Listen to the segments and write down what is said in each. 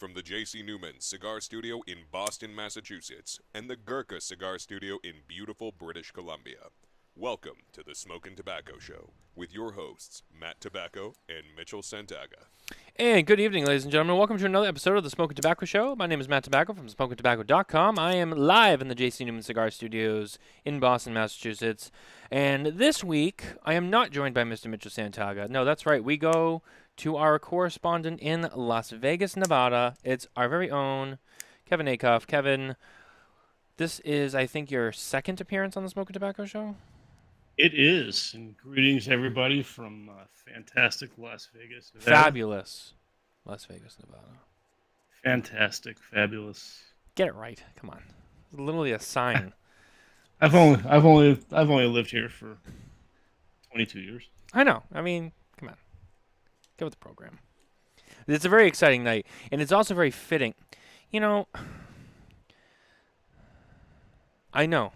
from the J.C. Newman Cigar Studio in Boston, Massachusetts, and the Gurkha Cigar Studio in beautiful British Columbia. Welcome to the Smokin Tabacco Show with your hosts, Matt Tobacco and Mitchell Santaga. And good evening, ladies and gentlemen. Welcome to another episode of the Smokin Tabacco Show. My name is Matt Tobacco from SmokinTabacco.com. I am live in the J.C. Newman Cigar Studios in Boston, Massachusetts. And this week, I am not joined by Mr. Mitchell Santaga. No, that's right. We go to our correspondent in Las Vegas, Nevada. It's our very own Kevin Acuff. Kevin, this is, I think, your second appearance on the Smokin Tabacco Show? It is. And greetings, everybody, from fantastic Las Vegas, Nevada. Fabulous Las Vegas, Nevada. Fantastic, fabulous. Get it right. Come on. It's literally a sign. I've only lived here for 22 years. I know. I mean, come on. Get with the program. It's a very exciting night, and it's also very fitting. You know, I know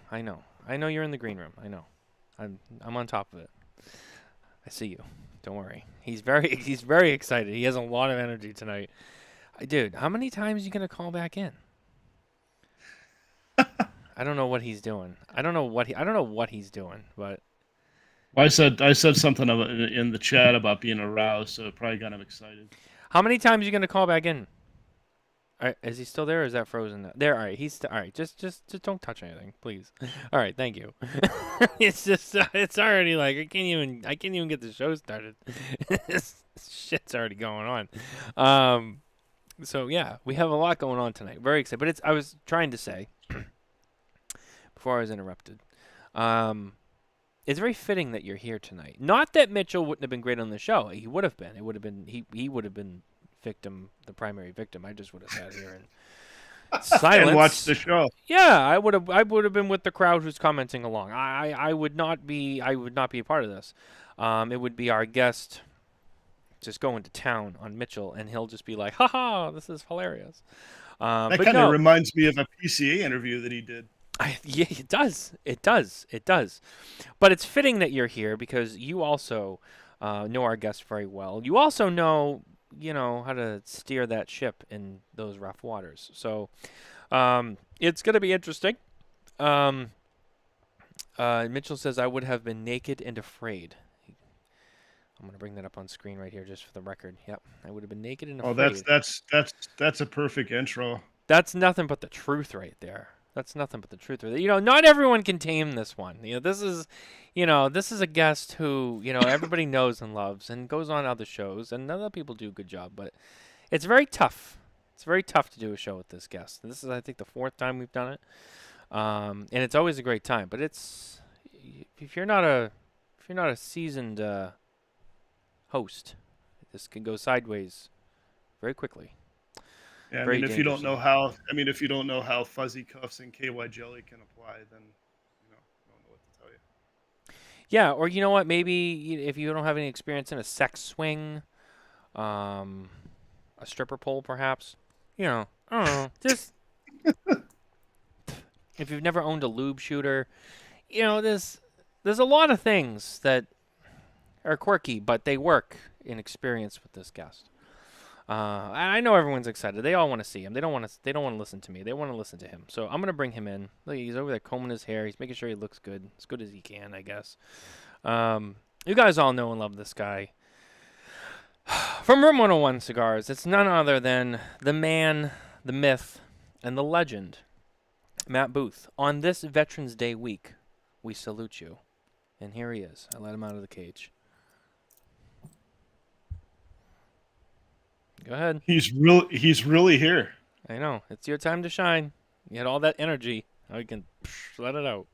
you're in the green room. I know. I'm on top of it. I see you. Don't worry. He's very excited. He has a lot of energy tonight. Dude, how many times are you gonna call back in? I don't know what he's doing. I don't know what he's doing, but I said something in the chat about being aroused, so it probably got him excited. how many times are you gonna call back in? Is he still there, or is that frozen now? There, all right. He's all right. Just don't touch anything, please. All right, thank you. It's just, it's already like I can't even get the show started. This shit's already going on. So yeah, we have a lot going on tonight. Very excited. But I was trying to say before I was interrupted. It's very fitting that you're here tonight. Not that Mitchell wouldn't have been great on the show. He would have been. It would have been. He would have been the primary victim. I just would have sat here and silence and watched the show. Yeah, I would have been with the crowd who's commenting along. I would not be a part of this. It would be our guest just going to town on Mitchell, and he'll just be like, "Ha, this is hilarious." That kind of reminds me of a PCA interview that he did. Yeah, it does. It does. But it's fitting that you're here because you also know our guest very well. You also know how to steer that ship in those rough waters. So it's going to be interesting. Mitchell says, I would have been naked and afraid. I'm going to bring that up on screen right here just for the record. Yep, I would have been naked and afraid. Oh, that's a perfect intro. That's nothing but the truth right there. That's nothing but the truth. Not everyone can tame this one. This is a guest who, everybody knows and loves and goes on other shows, and other people do a good job, but it's very tough. It's very tough to do a show with this guest. This is, I think, the fourth time we've done it, and it's always a great time. But if you're not a seasoned host, this can go sideways very quickly. Yeah, if you don't know how fuzzy cuffs and KY jelly can apply, then I don't know what to tell you. Yeah, or you know what? Maybe if you don't have any experience in a sex swing, a stripper pole, perhaps. I don't know. Just if you've never owned a lube shooter, there's a lot of things that are quirky, but they work in experience with this guest. I know everyone's excited. They all want to see him. They don't want to listen to me. They want to listen to him. So I'm gonna bring him in. Look, he's over there combing his hair. He's making sure he looks good, as good as he can, I guess. You guys all know and love this guy from Room 101 Cigars. It's none other than the man, the myth, and the legend, Matt Booth. On this Veterans Day week, we salute you. And here he is. I let him out of the cage. Go ahead. He's really here. I know. It's your time to shine. You had all that energy. Now you can let it out.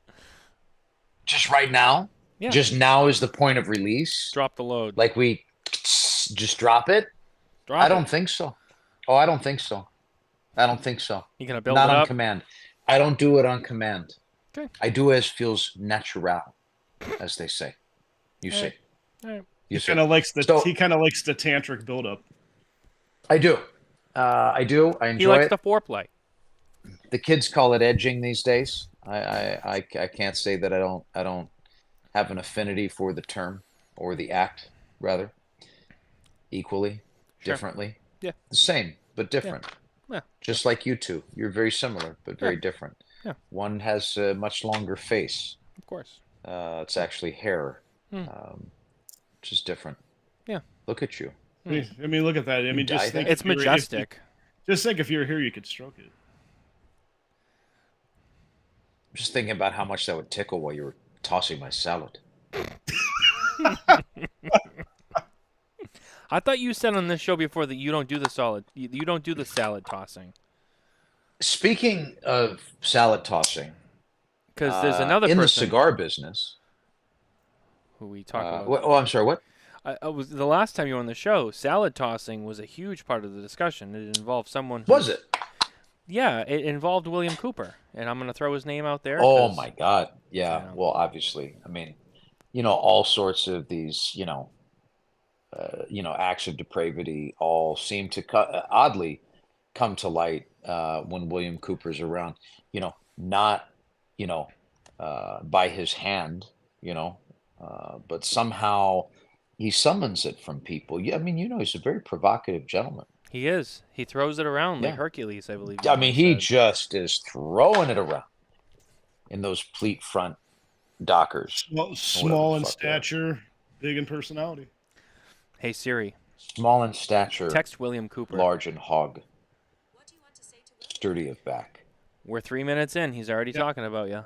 Just right now? Yeah. Just now is the point of release? Drop the load. Like we just drop it? I don't think so. Oh, I don't think so. You gonna build Not it on up? command. I don't do it on command. Okay. I do as feels natural, as they say. You see. All right. He kind of likes the tantric buildup. I do. I enjoy He likes it. the foreplay. The kids call it edging these days. I can't say that I don't have an affinity for the term or the act, rather. Equally, Sure. differently. Yeah. The same, but different. Yeah. Just like you two. You're very similar, but very different. Yeah. One has a much longer face. Of course. It's actually hair, Hmm. which is different. Yeah. Look at you. I mean, look at that. I mean, just think it's majestic. Just think if you were here, you could stroke it. Just thinking about how much that would tickle while you were tossing my salad. I thought you said on this show before that you don't do the solid. You don't do the salad tossing. Speaking of salad tossing, because there's another in person the cigar business who we talk about. Oh, I'm sorry. What? I was the last time you were on the show. Salad tossing was a huge part of the discussion. It involved someone. Was it? Yeah, it involved William Cooper, and I'm going to throw his name out there. Oh my God! Yeah. You know. Well, obviously, I mean, all sorts of these, acts of depravity all seem to oddly come to light when William Cooper's around. Not by his hand, but somehow he summons it from people. Yeah, I mean, he's a very provocative gentleman. He is. He throws it around like Hercules, I believe. I mean, he just is throwing it around in those pleat front Dockers. Small in stature, big in personality. Hey Siri. Small in stature. Text William Cooper. Large in hog. Sturdy of back. We're 3 minutes in. He's already talking about you.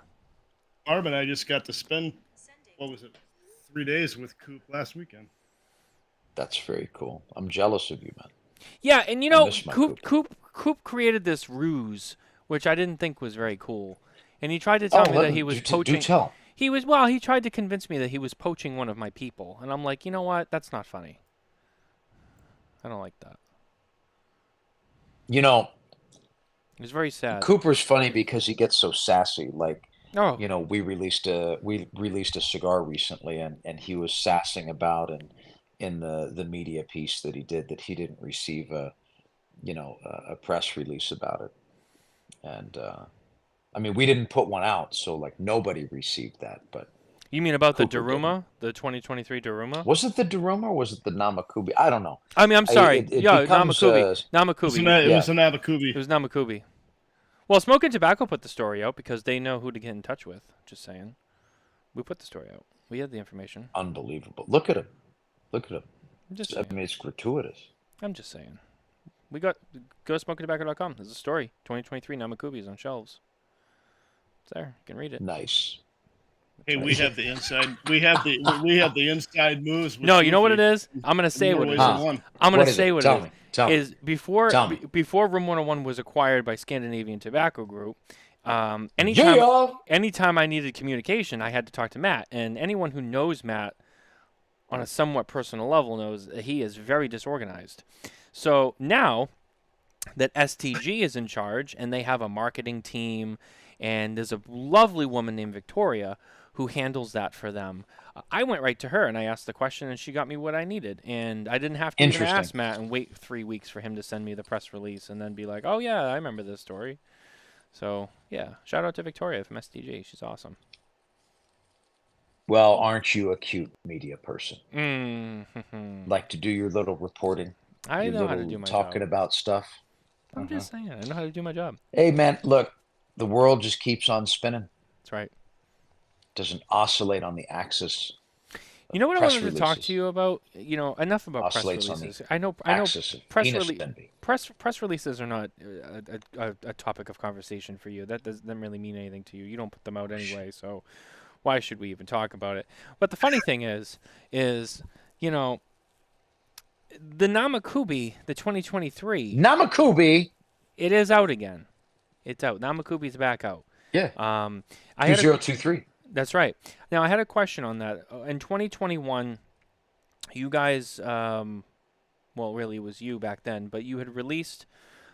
Barb and I just got to spend, 3 days with Coop last weekend. That's very cool. I'm jealous of you, man. Yeah, and Coop created this ruse, which I didn't think was very cool. And he tried to tell me that he was poaching. Do tell. He tried to convince me that he was poaching one of my people. And I'm like, you know what? That's not funny. I don't like that. It was very sad. Cooper's funny because he gets so sassy. Like, oh. We released a cigar recently, and he was sassing about in the media piece that he did that he didn't receive a press release about it. And I mean, we didn't put one out, so like nobody received that. But you mean about Cooper the Daruma, the 2023 Daruma? Was it the Daruma or was it the Namakubi? I don't know. I mean, I'm sorry. Namakubi. Namakubi. It was a Namakubi. It was Namakubi. Well, Smokin Tabacco put the story out because they know who to get in touch with. Just saying. We put the story out. We had the information. Unbelievable. Look at him. I mean, it's gratuitous. I'm just saying. Go to smokintabacco.com. There's a story. 2023 Namakubi is on shelves. It's there. You can read it. Nice. Hey, we have the inside. We have the inside moves. No, you know what it is? I'm gonna say what it is. I'm gonna say what it is. Tell me. Before Room 101 was acquired by Scandinavian Tobacco Group, anytime I needed communication, I had to talk to Matt. And anyone who knows Matt on a somewhat personal level knows that he is very disorganized. So now that STG is in charge and they have a marketing team and there's a lovely woman named Victoria who handles that for them, I went right to her and I asked the question and she got me what I needed. And I didn't have to even ask Matt and wait 3 weeks for him to send me the press release and then be like, oh, yeah, I remember this story. So, yeah, shout out to Victoria from STG. She's awesome. Well, aren't you a cute media person? Mm-hmm. Like to do your little reporting? I know how to do my job. Talking about stuff? I'm just saying. I know how to do my job. Hey, man, look, the world just keeps on spinning. That's right. Doesn't oscillate on the axis. You know what I wanted to talk to you about? Enough about press releases. I know press releases are not a topic of conversation for you. That doesn't really mean anything to you. You don't put them out anyway, so why should we even talk about it? But the funny thing is the Namakubi, the 2023 Namakubi, it is out again. It's out. Namakubi's back out. Yeah. 2023. That's right. Now, I had a question on that. In 2021, you guys, well, really, it was you back then, but you had released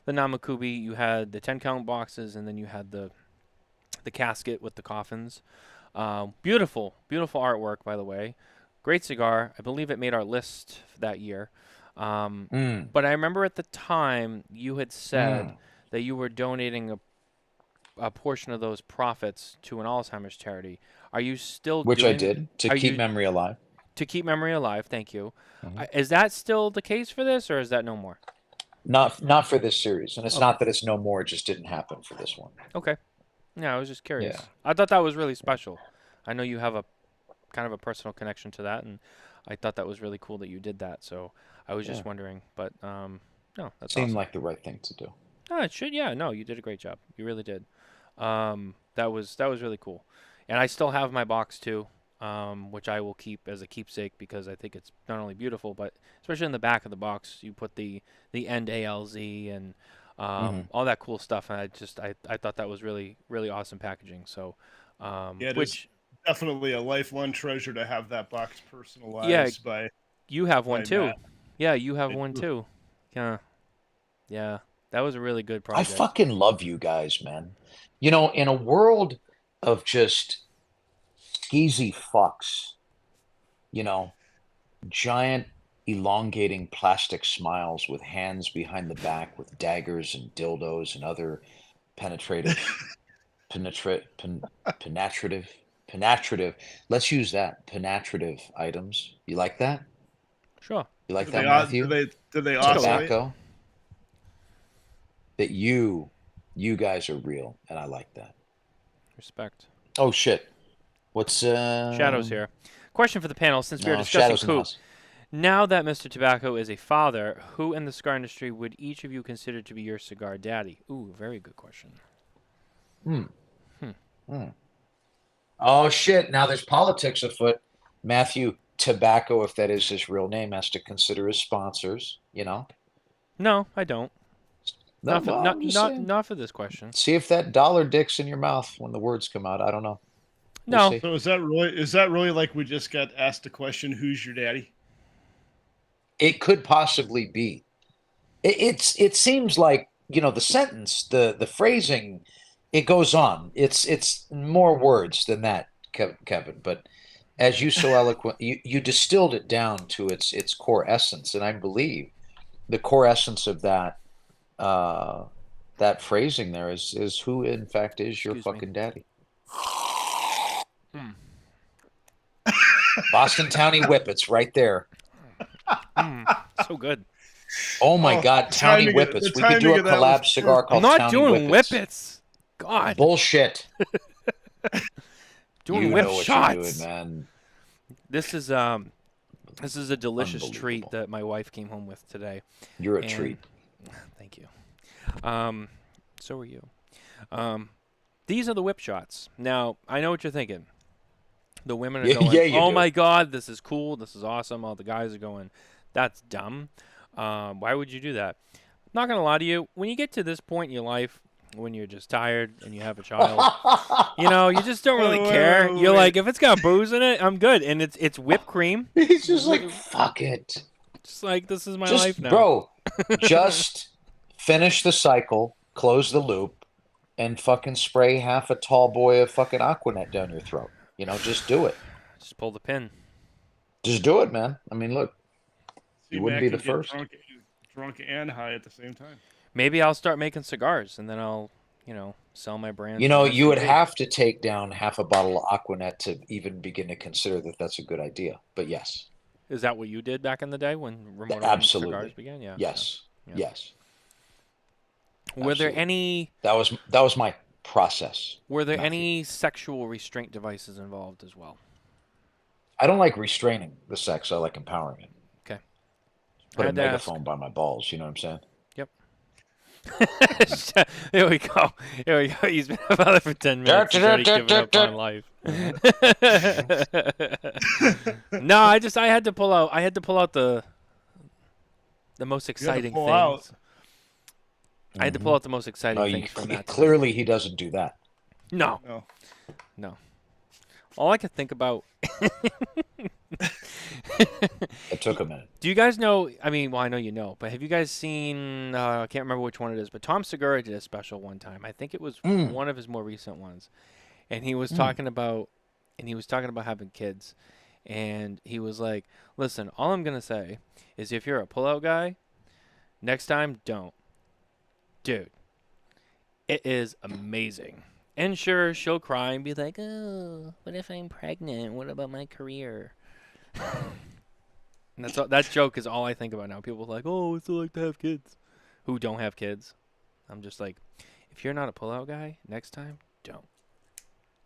the Namakubi. You had the 10-count boxes, and then you had the casket with the coffins. Beautiful, beautiful artwork, by the way. Great cigar. I believe it made our list that year. But I remember at the time you had said that you were donating a portion of those profits to an Alzheimer's charity. Are you still doing I did, to keep memory alive. To keep memory alive, thank you. Is that still the case for this, or is that no more? Not for this series, and it's not that it's no more. It just didn't happen for this one. Okay. Yeah, I was just curious. Yeah. I thought that was really special. I know you have a kind of a personal connection to that, and I thought that was really cool that you did that. So I was just wondering, but no, that's Seemed awesome. like the right thing to do. Oh, it should. Yeah, no, you did a great job. You really did. That was really cool, and I still have my box too, which I will keep as a keepsake because I think it's not only beautiful, but especially in the back of the box, you put the end ALZ and all that cool stuff. And I thought that was really awesome packaging. So, which definitely a lifelong treasure to have that box personalized. Yeah, by you have one too. Matt. Yeah, you have one too. Yeah, that was a really good I project. fucking love you guys, man. You know, in a world of just skeezy fucks, you know, giant elongating plastic smiles with hands behind the back with daggers and dildos and other penetrative, let's use that, penetrative items. You like that? Sure. You like that, Matthew? Do they oscillate? Tobacco. That you guys are real, and I like that. Respect. Oh shit! What's Shadow's here. Question for the panel: since we are discussing poop, now that Mr. Tobacco is a father, who in the cigar industry would each of you consider to be your cigar daddy? Ooh, very good question. Oh shit! Now there's politics afoot. Matthew Tobacco, if that is his real name, has to consider his sponsors. You know. No, I don't. No, Not for this question. See if that dollar dick's in your mouth when the words come out. I don't know. No. So is that really like we just got asked the question, who's your daddy? It could possibly be. It seems like, you know, the sentence, the phrasing, it goes on. It's more words than that, Kevin. But as you so eloquent, you distilled it down to its core essence, and I believe the core essence of that phrasing there is who in fact is your fucking daddy. Boston Townie Whippets right there. So good. Oh my God, Townie Whippets. We could do a collab cigar called Townie Whippets. I'm not doing whippets. God. Bullshit. Doing whip shots. You're doing, man. This is a delicious treat that my wife came home with today. You're a treat. Thank you. So are you. These are the whip shots. Now, I know what you're thinking. The women are going, oh my God, this is cool. This is awesome. All the guys are going, that's dumb. Why would you do that? Not going to lie to you. When you get to this point in your life, when you're just tired and you have a child, you know, you just don't really care. You're like, if it's got booze in it, I'm good. And it's whipped cream. He's just like, fuck it. Just like, this is my life now. Bro, just finish the cycle, close the loop, and fucking spray half a tall boy of fucking Aquanet down your throat. You know, just do it. Just pull the pin. Just do it, man. I mean, look, you wouldn't be the first. Drunk and high at the same time. Maybe I'll start making cigars, and then I'll, you know, sell my brand. You know, you would have to take down half a bottle of Aquanet to even begin to consider that that's a good idea. But yes. Is that what you did back in the day when remote cigars began? Yeah. Yes. Yeah. Yes. Were there any? That was my process. Were there any sexual restraint devices involved as well? I don't like restraining the sex. I like empowering it. Okay. Put a megaphone by my balls. You know what I'm saying? Yep. There we go. There we go. He's been about it for 10 minutes. He's already given up on life. No, I had to pull out the most exciting things. I had to pull out the most exciting things from that. Clearly, he doesn't do that. No. All I could think about. It took a minute. Do you guys know? I mean, well, I know you know, but have you guys seen? I can't remember which one it is, but Tom Segura did a special one time. I think it was one of his more recent ones, and he was talking about, having kids, and he was like, "Listen, all I'm gonna say is if you're a pullout guy, next time don't, dude. It is amazing." And sure, she'll cry and be like, "Oh, what if I'm pregnant? What about my career?" And that joke is all I think about now. People are like, "Oh, what's it like to have kids?" who don't have kids. I'm just like, if you're not a pullout guy, next time, don't.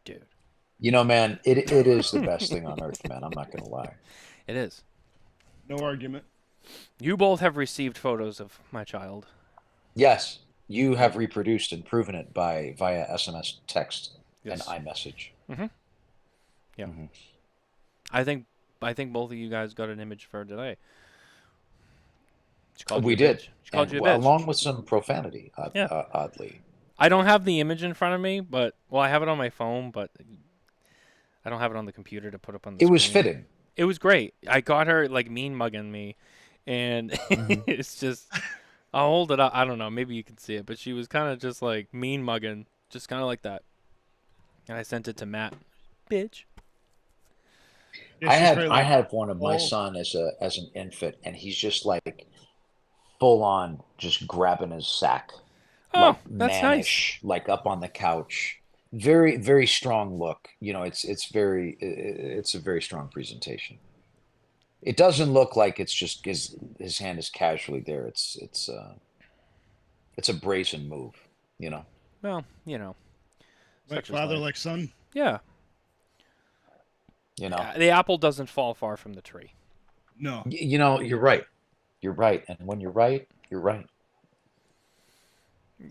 Dude. You know, man, it is the best thing on earth, man. I'm not going to lie. It is. No argument. You both have received photos of my child. Yes, you have reproduced and proven it via SMS, text, Yes. and iMessage. Mm-hmm. Yeah. Mm-hmm. I think both of you guys got an image for today. We did. She called you a bitch. Along with some profanity, oddly. I don't have the image in front of me, but I have it on my phone, but I don't have it on the computer to put up on the screen. It was fitting. It was great. I got her like mean mugging me, and it's just, I'll hold it up. I don't know. Maybe you can see it, but she was kind of just like mean mugging, just kind of like that. And I sent it to Matt. Bitch. Yeah, I had one of my son as an infant, and he's just like full on just grabbing his sack. Oh, like that's mannish, nice. Like up on the couch. Very, very strong look. You know, it's a very strong presentation. It doesn't look like it's just his hand is casually there. It's a brazen move, you know. Well, you know. Like father, like son. Yeah. You know. The apple doesn't fall far from the tree. No. You know, you're right. You're right. And when you're right, you're right.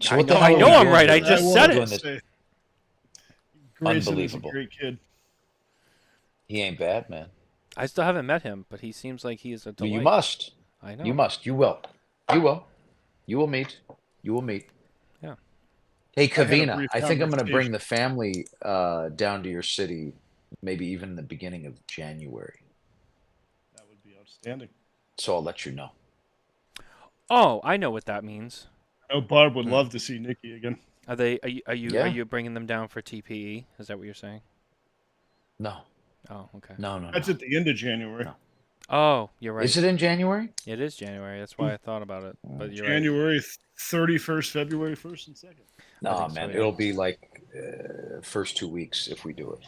So I know I'm right. I just said it. Unbelievable. Is a great kid. He ain't bad, man. I still haven't met him, but he seems like he is a delight. You must. I know. You must. You will. You will. You will meet. You will meet. Yeah. Hey, Kavina, I think I'm going to bring the family down to your city, maybe even the beginning of January. That would be outstanding. So I'll let you know. Oh, I know what that means. I know Barb would love to see Nikki again. Are you bringing them down for TPE? Is that what you're saying? No. Oh, okay. No. That's at the end of January. No. Oh, you're right. Is it in January? It is January. That's why I thought about it. But you're January right. 31st, February 1st, and 2nd. No, man. It'll be like first 2 weeks if we do it.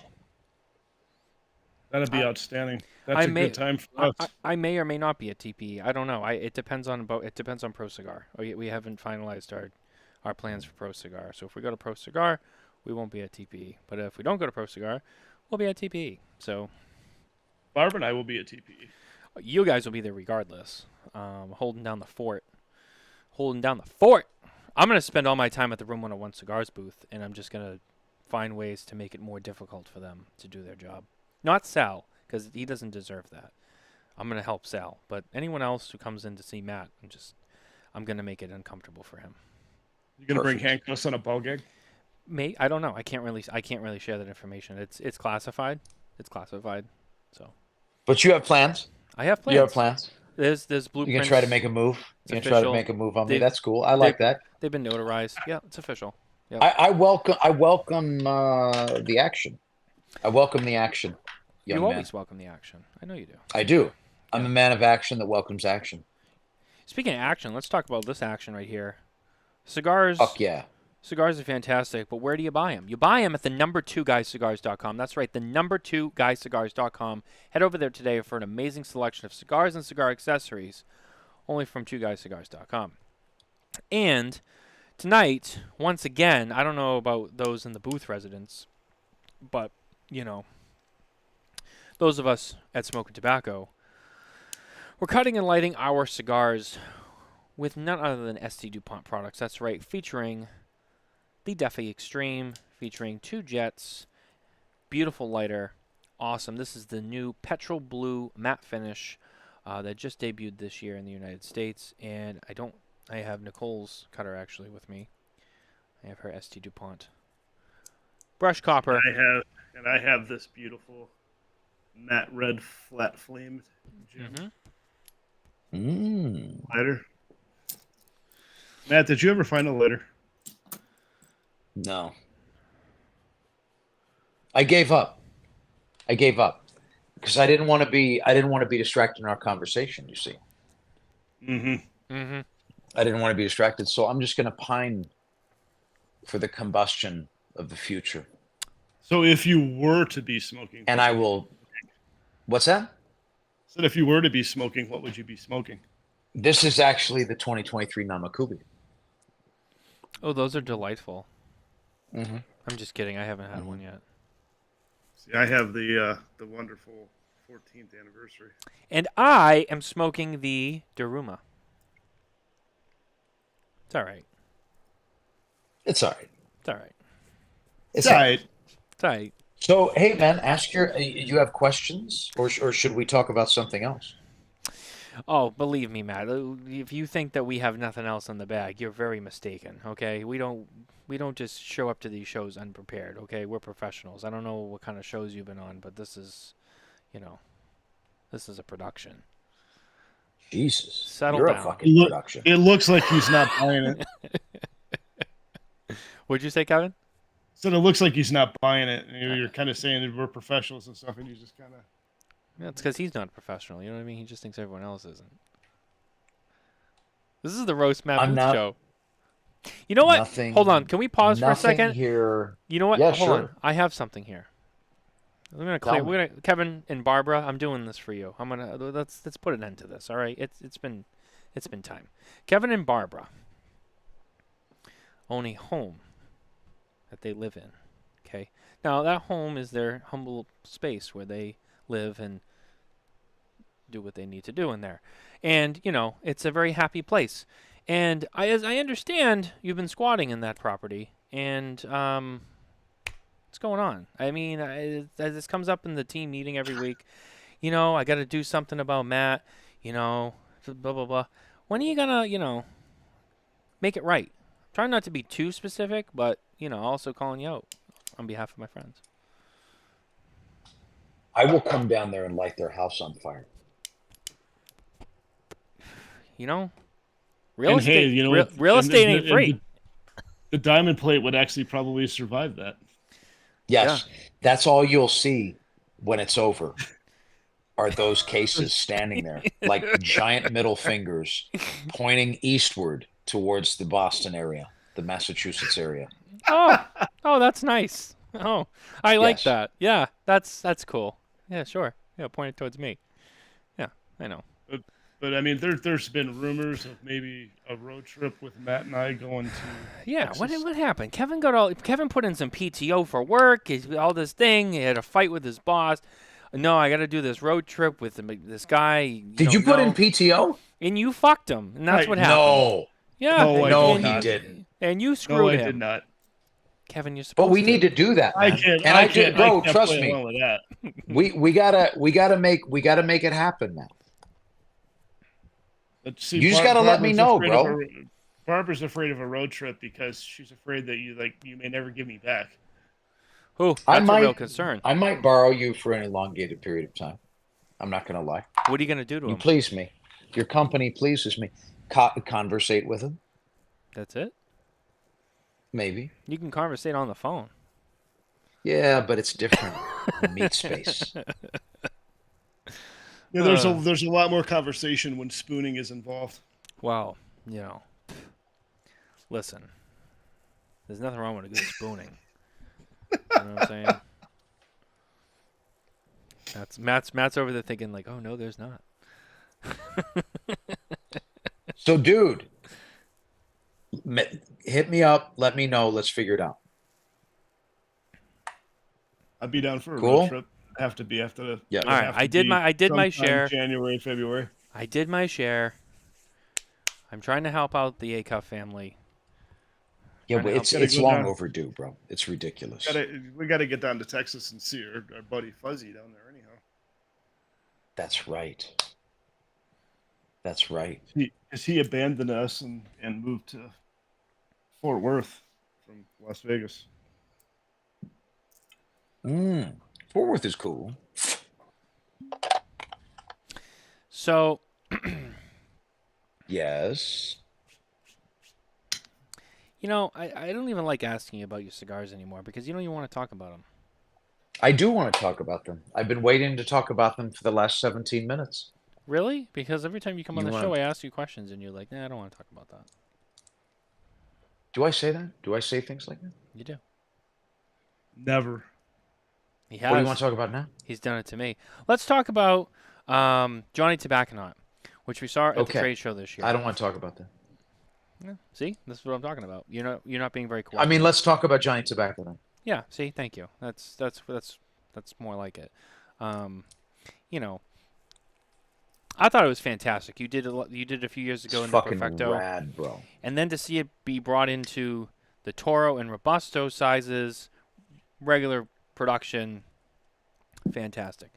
That'd be outstanding. That's a good time for us. I may or may not be at TPE. I don't know. It depends on Pro Cigar. We haven't finalized our plans for Pro Cigar. So if we go to Pro Cigar, we won't be at TPE. But if we don't go to Pro Cigar, we'll be at TPE. So Barb and I will be at TPE. You guys will be there regardless. Holding down the fort. I'm going to spend all my time at the Room 101 Cigars booth, and I'm just going to find ways to make it more difficult for them to do their job. Not Sal, because he doesn't deserve that. I'm going to help Sal. But anyone else who comes in to see Matt, I'm going to make it uncomfortable for him. You going to bring handcuffs on a ball gag? I don't know. I can't really share that information. It's classified. So. But you have plans? I have plans. You have plans? There's blueprints. You can try to make a move. You can try to make a move on me. That's cool. I like that. They've been notarized. Yeah, it's official. Yep. I welcome the action. I welcome the action. You always welcome the action. I know you do. I do. I'm a man of action that welcomes action. Speaking of action, let's talk about this action right here. Cigars. Fuck yeah. Cigars are fantastic, but where do you buy them? You buy them at the number2guyscigars.com. That's right, the number2guyscigars.com. Head over there today for an amazing selection of cigars and cigar accessories, only from 2guyscigars.com. And tonight, once again, I don't know about those in the booth residents, but, you know, those of us at Smokin Tabacco, we're cutting and lighting our cigars with none other than ST Dupont products. That's right, featuring the Defi Extreme, featuring 2 jets, beautiful lighter, awesome. This is the new petrol blue matte finish that just debuted this year in the United States, and I have Nicole's cutter actually with me. I have her ST Dupont brush copper. I have this beautiful matte red flat flamed gem lighter. Matt, did you ever find a lighter? No. I gave up because I didn't want to be distracted in our conversation, you see. I didn't want to be distracted, so I'm just going to pine for the combustion of the future. So if you were to be smoking, and I will. What's that? So if you were to be smoking, what would you be smoking? This is actually the 2023 Namakubi. Oh, those are delightful. Mm-hmm. I'm just kidding. I haven't had one yet. See, I have the wonderful 14th anniversary. And I am smoking the Daruma. It's all right. It's all right. It's all right. It's all right. It's all right. So, hey, man, ask you have questions, or should we talk about something else? Oh, believe me, Matt. If you think that we have nothing else in the bag, you're very mistaken. Okay, we don't just show up to these shows unprepared. Okay, we're professionals. I don't know what kind of shows you've been on, but this is, this is a production. Jesus, Settle you're down. a fucking production. It looks like he's not buying it. What'd you say, Kevin? So it looks like he's not buying it. You're kind of saying that we're professionals and stuff, and you just kind of. Yeah, it's because he's not a professional. You know what I mean? He just thinks everyone else isn't. This is the Roast Matt Booth show. You know what? Hold on. Can we pause for a second? Here. You know what? Yeah, Hold sure. on. I have something here. I'm gonna clear. We're gonna Kevin and Barbara. I'm doing this for you. Let's put an end to this. All right. It's been time. Kevin and Barbara own a home that they live in. Okay. Now that home is their humble space where they live and do what they need to do in there, and it's a very happy place. And as I understand, you've been squatting in that property, and what's going on? I mean, this comes up in the team meeting every week. I got to do something about Matt. Blah blah blah. When are you gonna make it right? Trying not to be too specific, but also calling you out on behalf of my friends. I will come down there and light their house on fire. Real estate ain't free. The diamond plate would actually probably survive that. Yes, that's all you'll see when it's over. Are those cases standing there like giant middle fingers pointing eastward towards the Boston area, the Massachusetts area. Oh, that's nice. Oh, I like that. Yeah, that's cool. Yeah, sure. Yeah, pointed towards me. Yeah, I know. But I mean, there's been rumors of maybe a road trip with Matt and I going to. Yeah, Texas. what happened? Kevin put in some PTO for work. He's all this thing. He had a fight with his boss. No, I got to do this road trip with this guy. Did you put in PTO? And you fucked him, and that's what happened. No. Yeah. No, he didn't. And you screwed him. No, I did not. Kevin, you're supposed to. But we need to do that. Man. I can't. Bro, I can't trust play me. along with that. We gotta make it happen, man. But see, You just gotta let me know, bro. Barbara's afraid of a road trip because she's afraid that you may never give me back. Oh, that's a real concern. I might borrow you for an elongated period of time. I'm not gonna lie. What are you gonna do to him? You please me. Your company pleases me. Conversate with him. That's it? Maybe. You can conversate on the phone. Yeah, but it's different. Meat space. Yeah, there's a lot more conversation when spooning is involved. Well, listen. There's nothing wrong with a good spooning. You know what I'm saying? Matt's over there thinking like, oh no, there's not. So, dude, hit me up. Let me know. Let's figure it out. I'd be down for a Cool. road trip. Have to be after the. Yeah. All right, I did my share. January, February. I did my share. I'm trying to help out the Acuff family. Yeah, but it's long overdue, bro. It's ridiculous. We got to get down to Texas and see our buddy Fuzzy down there anyhow. That's right. That's right. Because he abandoned us and moved to Fort Worth from Las Vegas. Fort Worth is cool. So, yes. I don't even like asking you about your cigars anymore because you don't even want to talk about them. I do want to talk about them. I've been waiting to talk about them for the last 17 minutes. Really? Because every time you come on the show, I ask you questions and you're like, nah, I don't want to talk about that. Do I say that? Do I say things like that? You do. Never. He has. What do you want to talk about now? He's done it to me. Let's talk about Johnny Tobacco, which we saw at the trade show this year. I don't want to talk about that. Yeah, see, this is what I'm talking about. You're not being very I mean, let's talk about Johnny Tobacco then. Yeah. See, thank you. That's more like it. You know, I thought it was fantastic. You did a few years ago It's in the fucking Perfecto, rad, bro. and then to see it be brought into the Toro and Robusto sizes, regular production, fantastic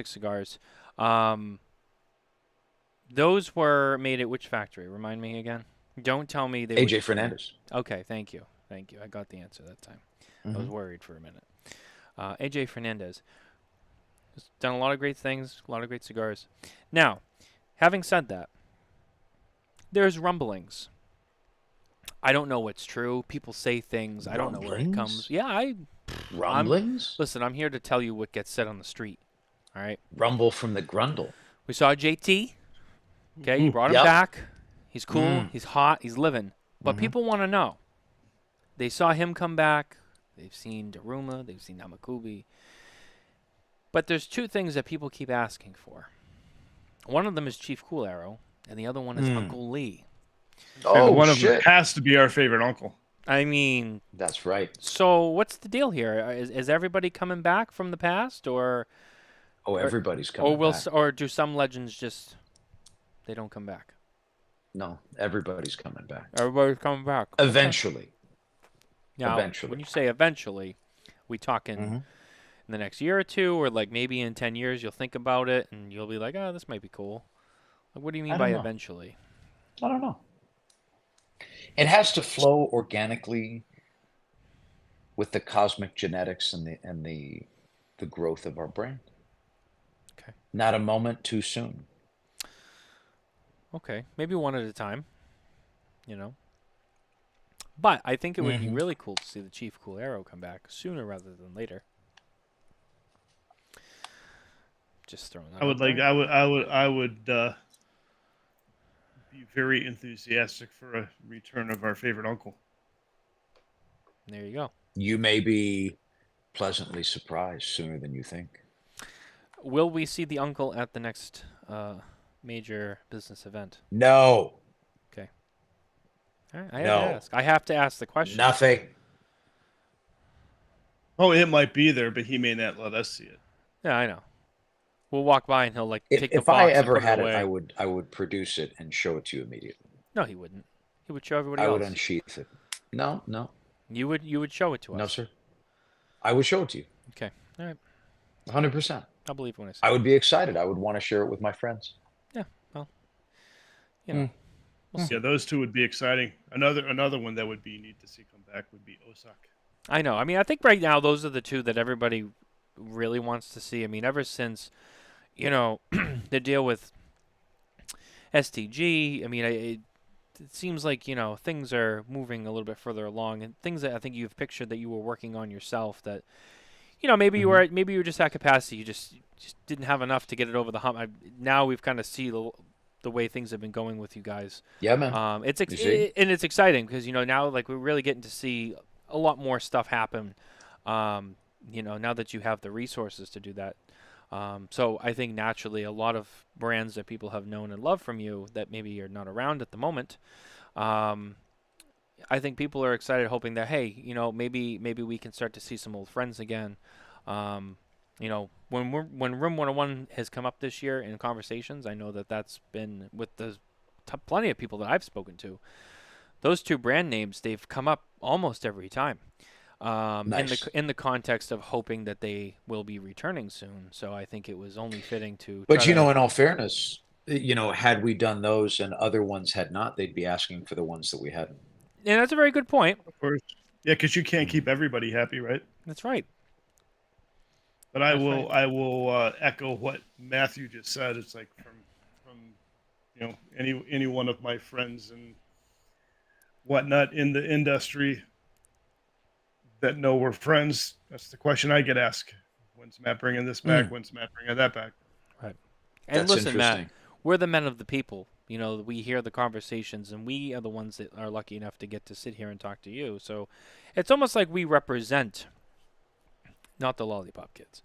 cigars. Those were made at which factory? Remind me again. Don't tell me they AJ were Fernandez. Okay, thank you. I got the answer that time. I was worried for a minute. AJ Fernandez has done a lot of great things, a lot of great cigars. Now, having said that, there's rumblings. I don't know what's true. People say things. I don't know where it comes. Yeah, Rumblings? Listen, I'm here to tell you what gets said on the street. All right. Rumble from the Grundle. We saw JT. Okay, you brought him back. He's cool. He's hot. He's living. But people want to know. They saw him come back. They've seen Daruma. They've seen Namakubi. But there's two things that people keep asking for. One of them is Chief Cool Arrow, and the other one is Uncle Lee. Oh, one of them has to be our favorite uncle. I mean, that's right. So what's the deal here? Is everybody coming back from the past, or? Oh, everybody's coming back. Or do some legends just they don't come back? No, everybody's coming back. Everybody's coming back. Eventually. Now, eventually. When you say eventually, we talking in the next year or two, or like maybe in 10 years you'll think about it and you'll be like, oh, this might be cool. Like, what do you mean by eventually? I don't know. It has to flow organically with the cosmic genetics and the growth of our brand. Okay. Not a moment too soon. Okay, maybe one at a time. But I think it would be really cool to see the Chief Cool Arrow come back sooner rather than later. Just throwing that. I would be very enthusiastic for a return of our favorite uncle. There you go. You may be pleasantly surprised sooner than you think. Will we see the uncle at the next major business event? No. Okay. All right. I have to ask the question. Nothing. Oh, it might be there, but he may not let us see it. Yeah, I know. We'll walk by and he'll take the box. If I ever and put had it, away. I would produce it and show it to you immediately. No, he wouldn't. He would show everybody else. I would unsheath it. No. You would show it to us. No, sir. I would show it to you. Okay. All right. 100%. I'll believe when I say I would be excited. I would want to share it with my friends. Yeah. Well, we'll see. Yeah, those two would be exciting. Another one that would be neat to see come back would be Osak. I know. I mean, I think right now those are the two that everybody really wants to see. I mean, ever since, the deal with STG, I mean, it seems like, things are moving a little bit further along, and things that I think you've pictured that you were working on yourself that, maybe you were just at capacity. You just didn't have enough to get it over the hump. Now we've kind of see the way things have been going with you guys. Yeah, man. It's exciting because, now like we're really getting to see a lot more stuff happen, now that you have the resources to do that. So I think naturally a lot of brands that people have known and loved from you that maybe are not around at the moment, I think people are excited, hoping that, hey, maybe we can start to see some old friends again. When Room 101 has come up this year in conversations, I know that's been with the plenty of people that I've spoken to. Those two brand names, they've come up almost every time. Nice. In the context of hoping that they will be returning soon. So I think it was only fitting to. But in all fairness, had we done those and other ones had not, they'd be asking for the ones that we hadn't. Yeah, that's a very good point. Of course. Yeah, because you can't keep everybody happy, right? That's right. But I will echo what Matthew just said. It's like from any one of my friends and whatnot in the industry that know we're friends. That's the question I get asked. When's Matt bringing this back? When's Matt bringing that back? Right. And listen, Matt, we're the men of the people. We hear the conversations, and we are the ones that are lucky enough to get to sit here and talk to you. So it's almost like we represent, not the Lollipop Kids,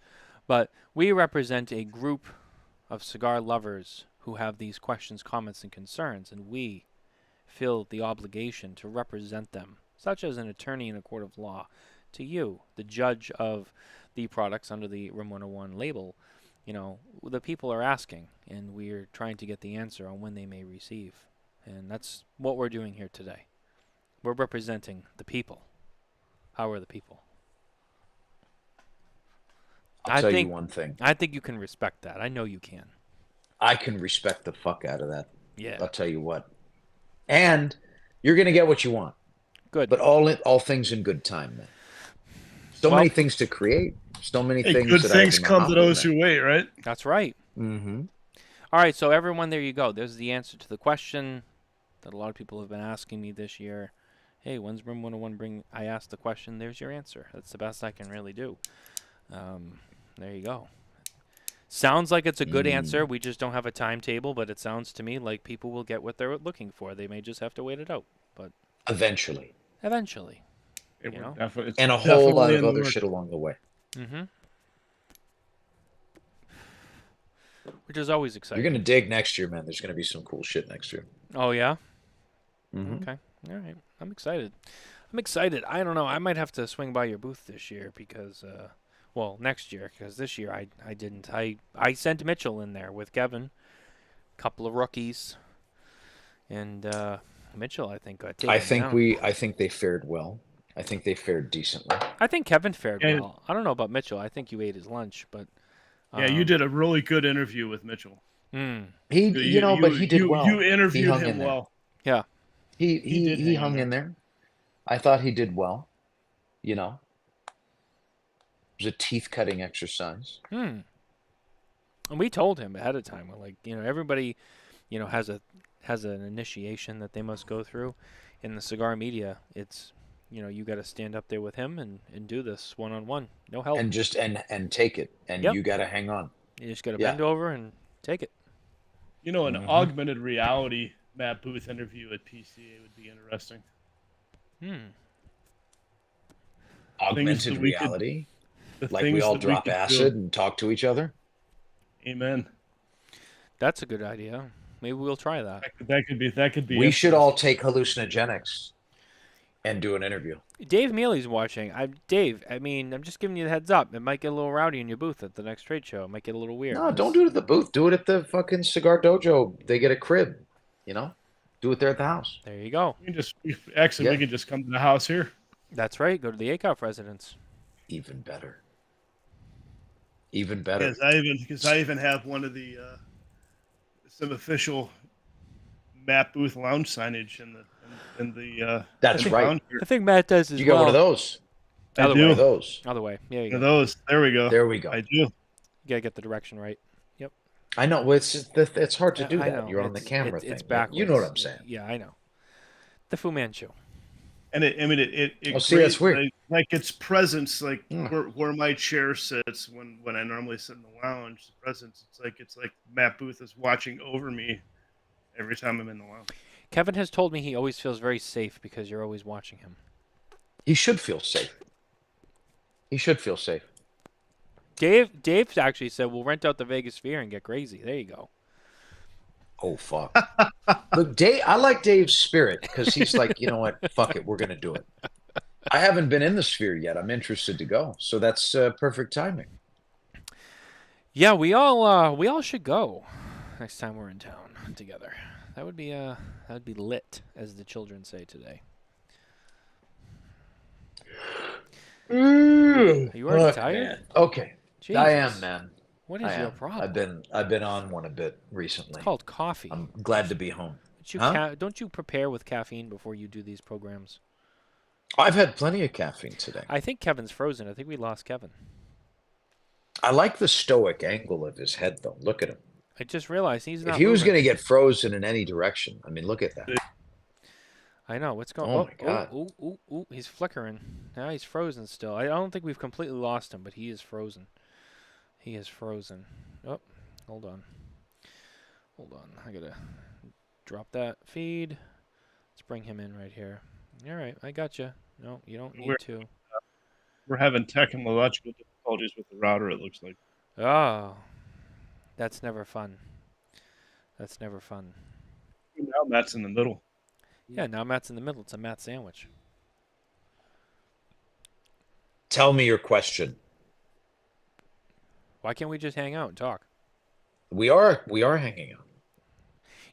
but we represent a group of cigar lovers who have these questions, comments, and concerns, and we feel the obligation to represent them, such as an attorney in a court of law, to you, the judge of the products under the Room 101 label. The people are asking, and we're trying to get the answer on when they may receive. And that's what we're doing here today. We're representing the people. How are the people? I'll tell you one thing. I think you can respect that. I know you can. I can respect the fuck out of that. Yeah. I'll tell you what. And you're going to get what you want. Good. But all things in good time, man. So many things to create. So many things. Good things come to those who wait, right? That's right. Mm-hmm. All right, so everyone, there you go. There's the answer to the question that a lot of people have been asking me this year. Hey, when's Room 101 I asked the question. There's your answer. That's the best I can really do. There you go. Sounds like it's a good answer. We just don't have a timetable, but it sounds to me like people will get what they're looking for. They may just have to wait it out, but eventually. And a whole lot of other shit along the way. Mm-hmm. Which is always exciting. You're going to dig next year, man. There's going to be some cool shit next year. Oh, yeah? Mm-hmm. Okay. All right. I'm excited. I don't know. I might have to swing by your booth this year because, next year, because this year I didn't. I sent Mitchell in there with Kevin, a couple of rookies, and Mitchell, I think, got taken down. I think they fared well. I think they fared decently. I think Kevin fared well. I don't know about Mitchell. I think you ate his lunch, but... Yeah, you did a really good interview with Mitchell. Mm. He did well. You interviewed him well. Yeah. He hung in there. I thought he did well. It was a teeth-cutting exercise. And we told him ahead of time. We're like, everybody, has an initiation that they must go through. In the cigar media, it's, you got to stand up there with him and do this one-on-one. No help. And just and take it. And you got to hang on. You just got to bend over and take it. An augmented reality Matt Booth interview at PCA would be interesting. Augmented reality? Like we all drop acid and talk to each other? Amen. That's a good idea. Maybe we'll try that. That could be. We should all take hallucinogenics and do an interview. Dave Mealy's watching. I'm just giving you the heads up. It might get a little rowdy in your booth at the next trade show. It might get a little weird. No, don't do it at the booth. Do it at the fucking Cigar Dojo. They get a crib, Do it there at the house. There you go. We can just come to the house here. That's right. Go to the ACOF residence. Even better. Because I even have one of the some official Matt Booth lounge signage in the. That's right. I think Matt does as well. You got one of those. I do. Other way. Yeah, you go. Those. There we go. There we go. I do. You gotta get the direction right. Yep. I know. Well, it's hard to do that. Know. You're on the camera thing. It's backwards. You know what I'm saying? Yeah, I know. The Fu Manchu. And it that's weird. Like its presence, where my chair sits when I normally sit in the lounge. The presence, it's like Matt Booth is watching over me every time I'm in the lounge. Kevin has told me he always feels very safe because you're always watching him. He should feel safe. Dave actually said we'll rent out the Vegas Sphere and get crazy. There you go. Oh, fuck. Look, I like Dave's spirit because he's like, you know what? Fuck it. We're going to do it. I haven't been in the Sphere yet. I'm interested to go. So that's perfect timing. Yeah, we all should go next time we're in town together. That would be lit, as the children say today. Are you already tired? Man. Okay. Jesus. I am, man. What is your problem? I've been on one a bit recently. It's called coffee. I'm glad to be home. Don't you prepare with caffeine before you do these programs? I've had plenty of caffeine today. I think Kevin's frozen. I think we lost Kevin. I like the stoic angle of his head, though. Look at him. I just realized he's not. If he was going to get frozen in any direction, I mean, look at that. I know what's going. Oh my God! Ooh, he's flickering. Now he's frozen still. I don't think we've completely lost him, but he is frozen. He is frozen. Oh, hold on. I gotta drop that feed. Let's bring him in right here. All right, I got you. No, you don't need to. We're having technological difficulties with the router. It looks like. Oh, that's never fun. Now Matt's in the middle. Yeah, now Matt's in the middle. It's a Matt sandwich. Tell me your question. Why can't we just hang out and talk? We are hanging out.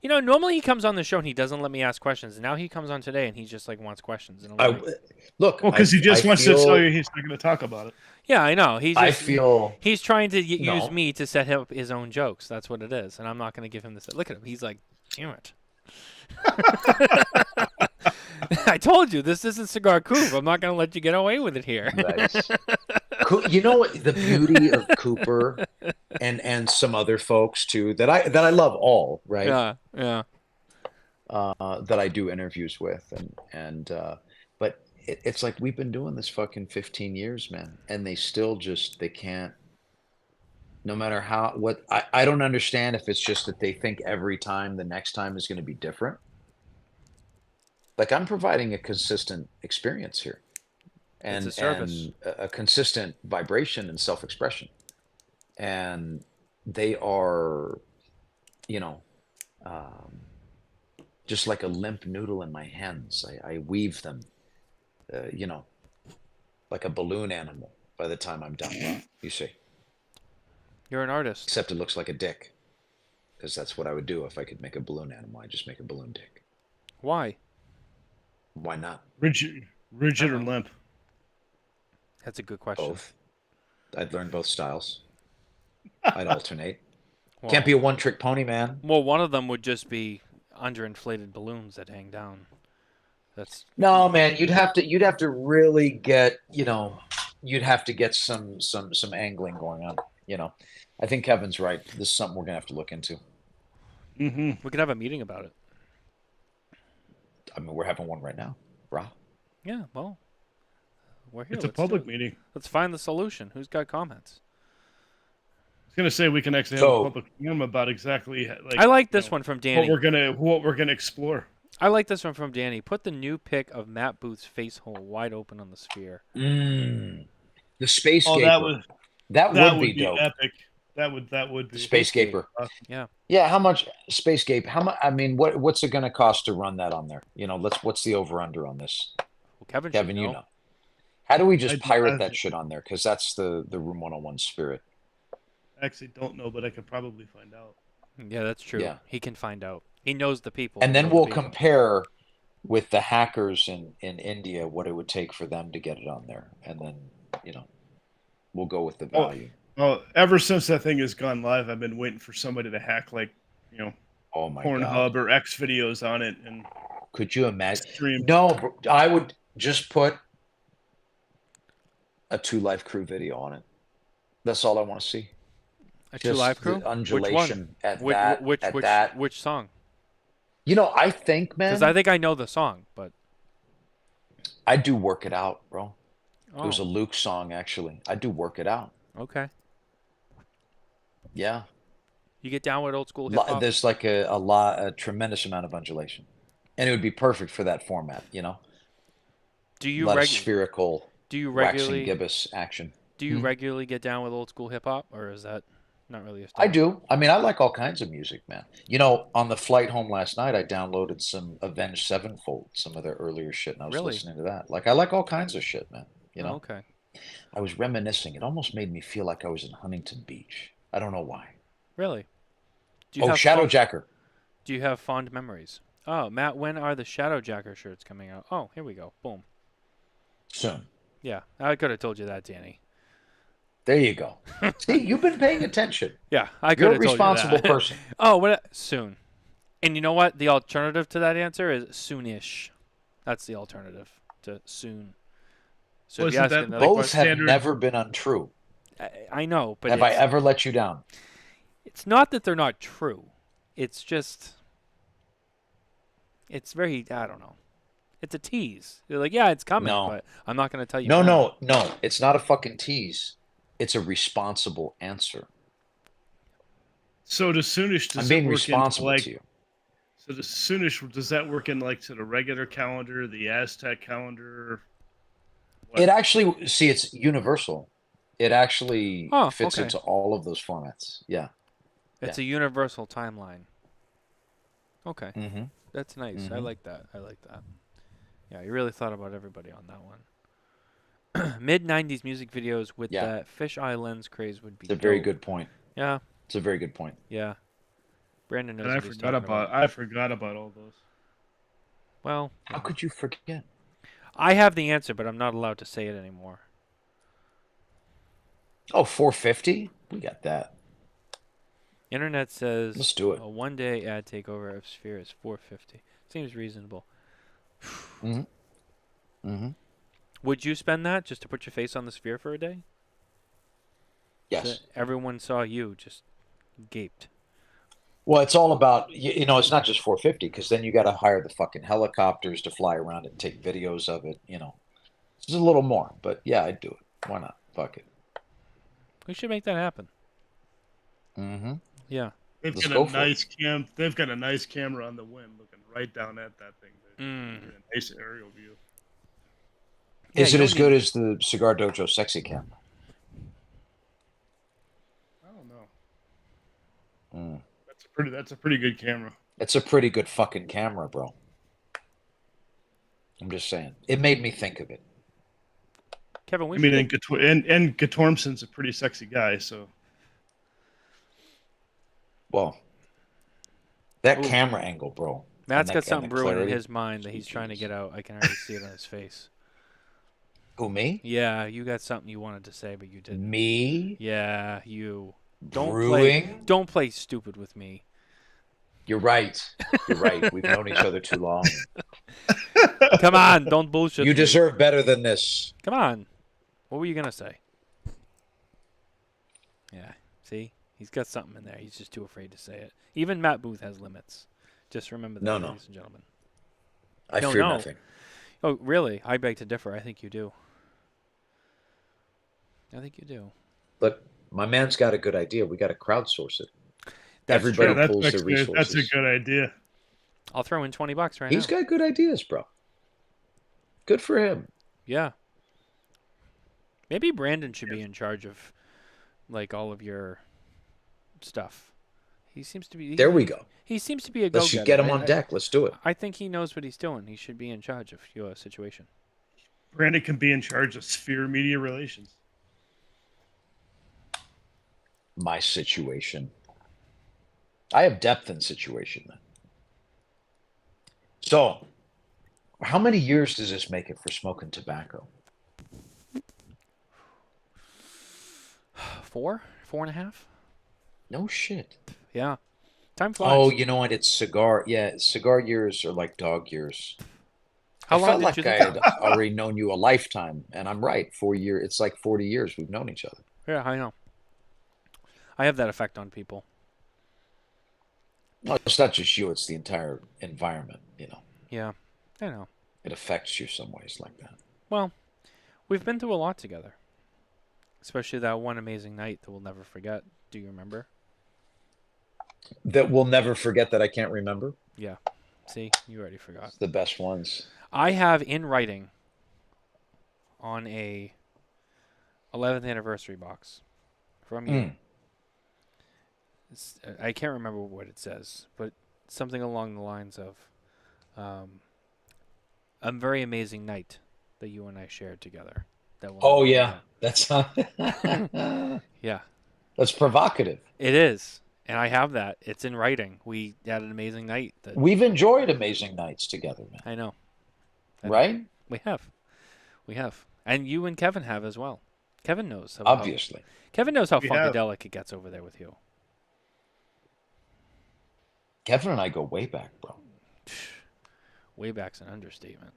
You know, normally he comes on the show and he doesn't let me ask questions. Now he comes on today and he just like wants questions. And I'm like, look, Well, because he just wants to feel, tell you he's not going to talk about it. yeah, I know. He's trying to use No. me to set up his own jokes. That's what it is, and I'm not going to give him this. Look at him. He's like, damn it. I told you this isn't Cigar Coop. I'm not going to let you get away with it here. Nice. You know what the beauty of Cooper and some other folks too that I love all, right? Yeah. That I do interviews with but it's like we've been doing this fucking 15 years, man, and they still they can't. No matter I don't understand if it's just that they think every time the next time is going to be different. Like I'm providing a consistent experience here. And It's a service. And a consistent vibration and self-expression. And they are, just like a limp noodle in my hands. I weave them, like a balloon animal by the time I'm done. You see. You're an artist. Except it looks like a dick. Because that's what I would do if I could make a balloon animal. I just make a balloon dick. Why? Why not? Rigid or limp? That's a good question. Both. I'd learn both styles. I'd alternate. Well, Can't be a one-trick pony, man. Well, one of them would just be underinflated balloons that hang down. That's No, man. You'd have to really get, you'd have to get some angling going on. I think Kevin's right. This is something we're gonna have to look into. Mm-hmm. We could have a meeting about it. I mean, we're having one right now, bro. Yeah, well, we're here. It's a Let's do public it. meeting. Let's find the solution. Who's got comments? I was going to say we can actually have a public forum about exactly. I like this one from Danny. What we're gonna explore. I like this one from Danny. Put the new pic of Matt Booth's face hole wide open on the sphere. The space Oh, gaper. That would be dope. Epic. That would be Space gaper. Yeah. Yeah. How much space gape? How much? I mean, what's it going to cost to run that on there? What's the over under on this? Well, Kevin, you know. How do we just pirate that shit on there? Because that's the Room 101 spirit. I actually don't know, but I could probably find out. Yeah, that's true. Yeah. He can find out. He knows the people. And then we'll compare with the hackers in India what it would take for them to get it on there, and then we'll go with the value. Well, ever since that thing has gone live, I've been waiting for somebody to hack Oh my Pornhub God. or X videos on it, and Could you imagine? stream. No, I would just put a 2 Live Crew video on it. That's all I want to see. A 2 Live Crew? The undulation at that. Which song? I think, man. Because I think I know the song, but I do Work It Out, bro. oh, It was a Luke song, actually. I do Work It Out. okay. Yeah. You get down with old school hip hop. There's like a tremendous amount of undulation, and it would be perfect for that format. Do you a lot of spherical, do you waxing regularly gibbous action. do you regularly get down with old school hip hop, or is that not really a I style? do. I mean, I like all kinds of music, man. On the flight home last night, I downloaded some Avenged Sevenfold, some of their earlier shit, and I was Really? listening to that. Like, I like all kinds of shit, man. Oh, okay. I was reminiscing. It almost made me feel like I was in Huntington Beach. I don't know why. Really? Do you Oh, have Shadow Jacker. Do you have fond memories? Oh, Matt, when are the Shadow Jacker shirts coming out? Oh, here we go. Boom. Soon. Yeah, I could have told you that, Danny. There you go. See, you've been paying attention. Yeah, I could You're a have told responsible you that. person. Oh, what? Soon. And you know what? The alternative to that answer is soonish. That's the alternative to soon. So if you Wasn't ask that another Both question, have standard- never been untrue. I know, but Have I ever let you down? it's not that they're not true. It's just, it's very, I don't know. It's a tease. You're like, yeah, it's coming, No. but I'm not going to tell you. No, when. no. It's not a fucking tease. It's a responsible answer. So the soonish does I'm it being work responsible into, to you. So the soonish, does that work in to the regular calendar, the Aztec calendar? It actually, see, it's universal. It actually Oh, fits okay. into all of those formats. Yeah. It's a universal timeline. Okay. Mm-hmm. That's nice. I Mhm. like that. I like that. Yeah, you really thought about everybody on that one. Mid '90s music videos with Yeah, that fisheye lens craze would be it's a very dope. good point. Yeah, It's a very good point. yeah. Brandon And knows what he's talking about. I forgot about all those. Well, How could you forget? I have the answer, but I'm not allowed to say it anymore. Oh, 450? We got that. Internet says Let's do it. a one-day ad takeover of Sphere is 450. Seems reasonable. Mm-hmm. Mm-hmm. Would you spend that just to put your face on the Sphere for a day? So Yes. everyone saw you just gaped. Well, it's all about, it's not just 450 because then you got to hire the fucking helicopters to fly around and take videos of it. It's a little more, but yeah, I'd do it. Why not? Fuck it. We should make that happen. Mm-hmm. Yeah. They've Let's got go a for it. nice cam. They've got a nice camera on the wind, looking right down at that thing. Mm. A nice aerial view. Yeah, Is you it don't as good need- as the Cigar Dojo Sexy Camera? I don't know. Mm. That's a pretty good camera. It's a pretty good fucking camera, bro. I'm just saying. It made me think of it. Kevin, we I mean, should and Gatormson's a pretty sexy guy, so Well, that Ooh. camera angle, bro. Matt's and got the something brewing in clarity. his mind that he's trying to Jesus. get out. I can already see it on his face. Who, me? Yeah, you got something you wanted to say, but you didn't. Me? Yeah, you. Don't Brewing? Don't play stupid with me. You're right. You're right. We've known each other too long. Come on, don't bullshit. You me. deserve better than this. Come on. What were you gonna say? Yeah. See, he's got something in there. He's just too afraid to say it. Even Matt Booth has limits. Just remember that, No. ladies and gentlemen. I No, fear no. nothing. Oh, really? I beg to differ. I think you do. I think you do. But my man's got a good idea. We got to crowdsource it. That's Everybody true. pulls their resources. That's a good idea. I'll throw in $20 right He's now. got good ideas, bro. Good for him. Yeah. Maybe Brandon should be in charge of, like, all of your stuff. He seems to be. There we go. He seems to be a Let's go-getter. get him on deck. Let's do it. I think he knows what he's doing. He should be in charge of your situation. Brandon can be in charge of Sphere Media Relations. My situation. I have depth in situation, then. So, how many years does this make it for Smokin Tabacco? 4? 4.5? No shit. Yeah. Time flies. Oh, you know what? It's cigar. Yeah, cigar years are like dog years. How I long felt did like you I think? had already known you a lifetime, and I'm right. 4 years. It's like 40 years we've known each other. Yeah, I know. I have that effect on people. No, it's not just you. It's the entire environment. Yeah, I know. It affects you some ways like that. Well, we've been through a lot together. Especially that one amazing night that we'll never forget. Do you remember? That we'll never forget. That I can't remember. Yeah. See, you already forgot. It's the best ones. I have in writing on a 11th anniversary box from you. I can't remember what it says, but something along the lines of a very amazing night that you and I shared together. That we'll Oh never yeah, forget. that's Yeah, that's provocative. it is. And I have that. It's in writing. We had an amazing night. We've enjoyed amazing nights together, man. I know. Right? We have. We have. And you and Kevin have as well. Kevin knows. Obviously. Kevin knows how We have. funkadelic it gets over there with you. Kevin and I go way back, bro. Way back's an understatement.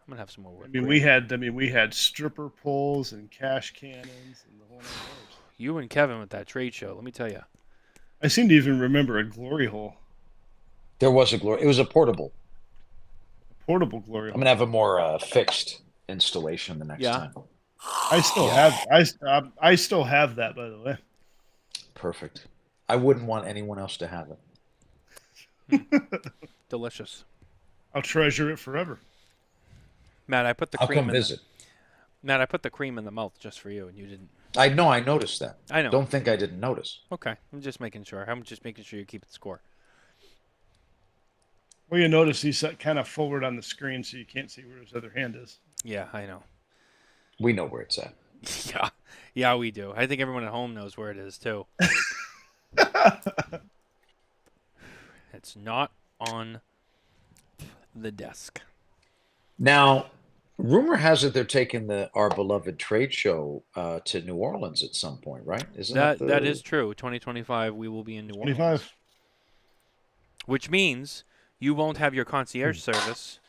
I'm gonna have some more work. We had stripper poles and cash cannons and the whole nine yards. You and Kevin with that trade show. Let me tell you. I seem to even remember a glory hole, There was a glory. It was a portable. portable glory I'm hole. gonna have a more fixed installation the next Yeah. time. I still have that, by the way. Perfect. I wouldn't want anyone else to have it. Delicious. I'll treasure it forever. Matt, I put the I'll cream come in visit. Matt, I put the cream in the mouth just for you and you didn't. I know. I noticed that. I know. Don't think I didn't notice. Okay. I'm just making sure. I'm just making sure you keep the score. Well, you notice he's kind of forward on the screen, so you can't see where his other hand is. Yeah, I know. We know where it's at. Yeah, we do. I think everyone at home knows where it is too. It's not on the desk. Now, rumor has it they're taking our beloved trade show to New Orleans at some point, right? Isn't that is true. 2025, we will be in New Orleans. 25. Which means you won't have your concierge service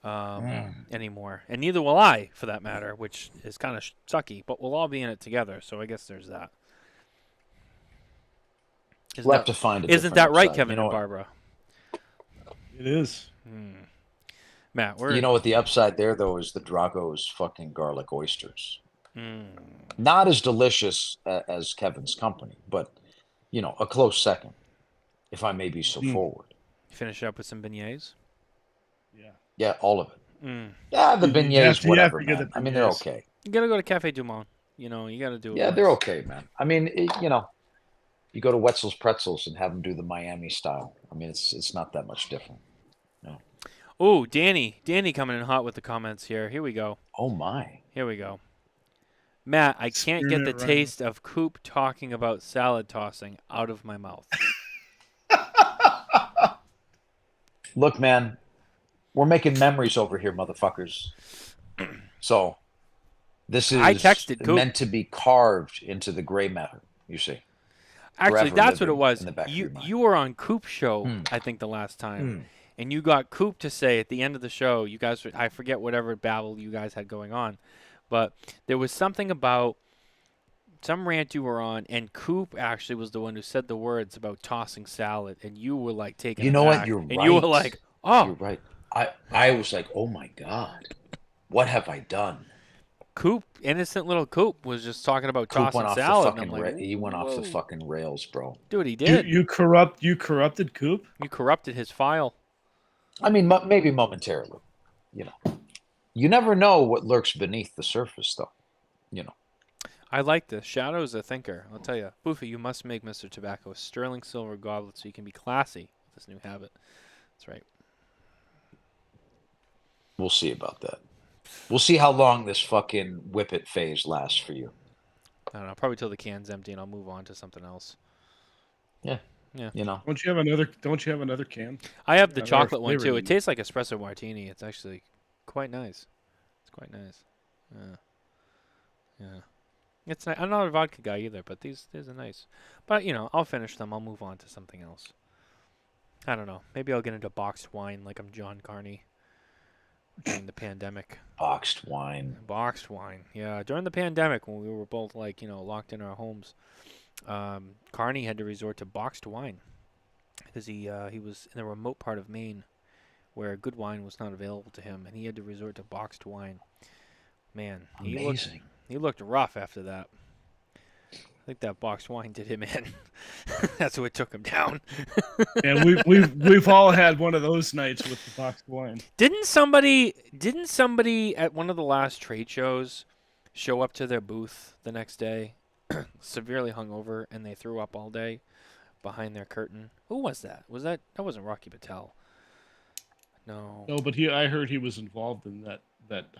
anymore, and neither will I, for that matter, which is kind of sucky. But we'll all be in it together, so I guess there's that. We'll have to find it. Isn't that right, Kevin and Barbara? It is. Matt, you know what the upside there though is the Drago's fucking garlic oysters. Not as delicious as Kevin's company, but a close second, if I may be so forward. Finish up with some beignets. Yeah, all of it. Yeah, the beignets, whatever, man. I mean, they're okay. You gotta go to Cafe Dupont. You gotta do it. Yeah, they're okay, man. I mean, you go to Wetzel's Pretzels and have them do the Miami style. I mean, it's not that much different. No. Oh, Danny coming in hot with the comments here. Here we go. Oh my. Here we go. Matt, I can't get the taste of Coop talking about salad tossing out of my mouth. Look, man, we're making memories over here, motherfuckers. So this is meant to be carved into the gray matter, you see. Actually, that's what it was. You were on Coop's show, I think, the last time. And you got Coop to say at the end of the show, you guys, I forget whatever babble you guys had going on, but there was something about some rant you were on, and Coop actually was the one who said the words about tossing salad, and you were like taking it back. What? You're right. And you were like, oh. You're right. I was like, oh my God, what have I done? Coop, innocent little Coop, was just talking about tossing salad. He went off the fucking rails, bro. Dude, he did. You corrupted Coop? You corrupted his file. I mean, maybe momentarily. You never know what lurks beneath the surface, though. I like this. Shadow's a thinker. I'll tell you. Boofy, you must make Mr. Tobacco a sterling silver goblet so you can be classy with this new habit. That's right. We'll see about that. We'll see how long this fucking whippet phase lasts for you. I don't know. Probably till the can's empty, and I'll move on to something else. Yeah. Don't you have another can? I have the chocolate one too. It tastes like espresso martini. It's actually quite nice. It's quite nice. Yeah. It's I'm not a vodka guy either, but these are nice. But I'll finish them. I'll move on to something else. I don't know. Maybe I'll get into boxed wine like I'm John Carney during the pandemic. Boxed wine. Yeah, during the pandemic when we were both locked in our homes. Carney had to resort to boxed wine because he was in a remote part of Maine where good wine was not available to him, and he had to resort to boxed wine. Man, amazing. He looked rough after that. I think that boxed wine did him in. That's what took him down. And we've all had one of those nights with the boxed wine. Didn't somebody at one of the last trade shows show up to their booth the next day severely hungover, and they threw up all day behind their curtain? Who was that? That wasn't Rocky Patel? No. No, but I heard he was involved in that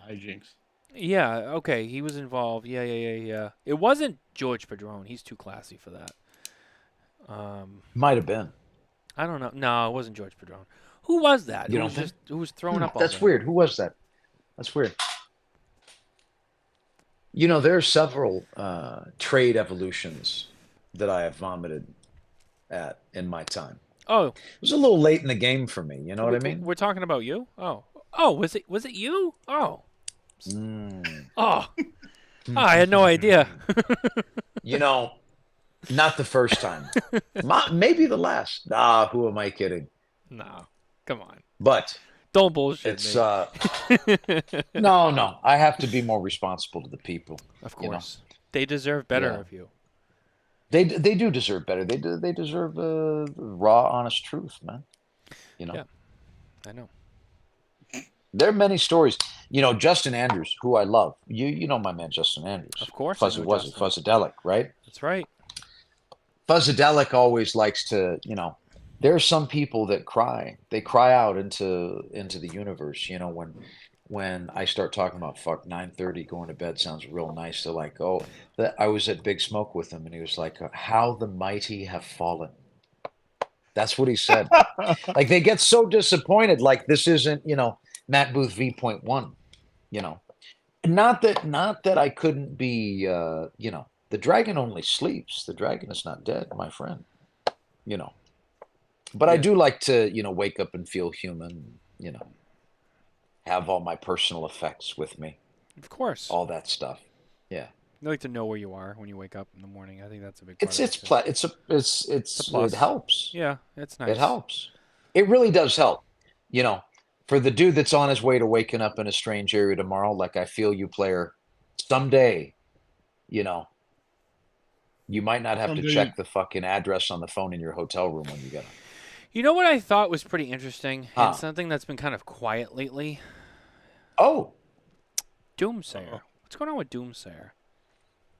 hi-jinks. Yeah. Okay, he was involved. Yeah. It wasn't George Padron. He's too classy for that. Might have been. I don't know. No, it wasn't George Padron. Who was that? Who was throwing up all That's day? weird. Who was that? That's weird. There are several trade evolutions that I have vomited at in my time. Oh. It was a little late in the game for me, you know what I mean? We're talking about you? Oh, was it you? Oh. Oh. I had no idea. Not the first time. Maybe the last. Who am I kidding? No. Come on. But don't bullshit it's me. No. I have to be more responsible to the people. Of course. They deserve better of you. They do deserve better. They deserve raw, honest truth, man. Yeah. I know. There are many stories. Justin Andrews, who I love. You know my man Justin Andrews. Of course. Fuzzadelic, right? That's right. Fuzzadelic always likes to, there are some people that cry. They cry out into the universe. You know, when I start talking about fuck 9:30 going to bed sounds real nice. They're like, oh, that I was at Big Smoke with him, and he was like, how the mighty have fallen. That's what he said. Like they get so disappointed. Like this isn't, Matt Booth V.1. You know, not that I couldn't be. The dragon only sleeps. The dragon is not dead, my friend. You know. But I Yeah. do like to, wake up and feel human, have all my personal effects with me, Of course. all that stuff. Yeah. You like to know where you are when you wake up in the morning. I think that's a big part It's of it. it's Too. pla- it's a It's a plus. it helps. Yeah, it's It nice. helps. It really does help. You know, for the dude that's on his way to waking up in a strange area tomorrow, like I feel you, player, someday, you know, you might not have to Someday, check the fucking address on the phone in your hotel room when you get up. You know what I thought was pretty interesting, and Huh. something that's been kind of quiet lately? Oh, Doomsayer. What's going on with Doomsayer?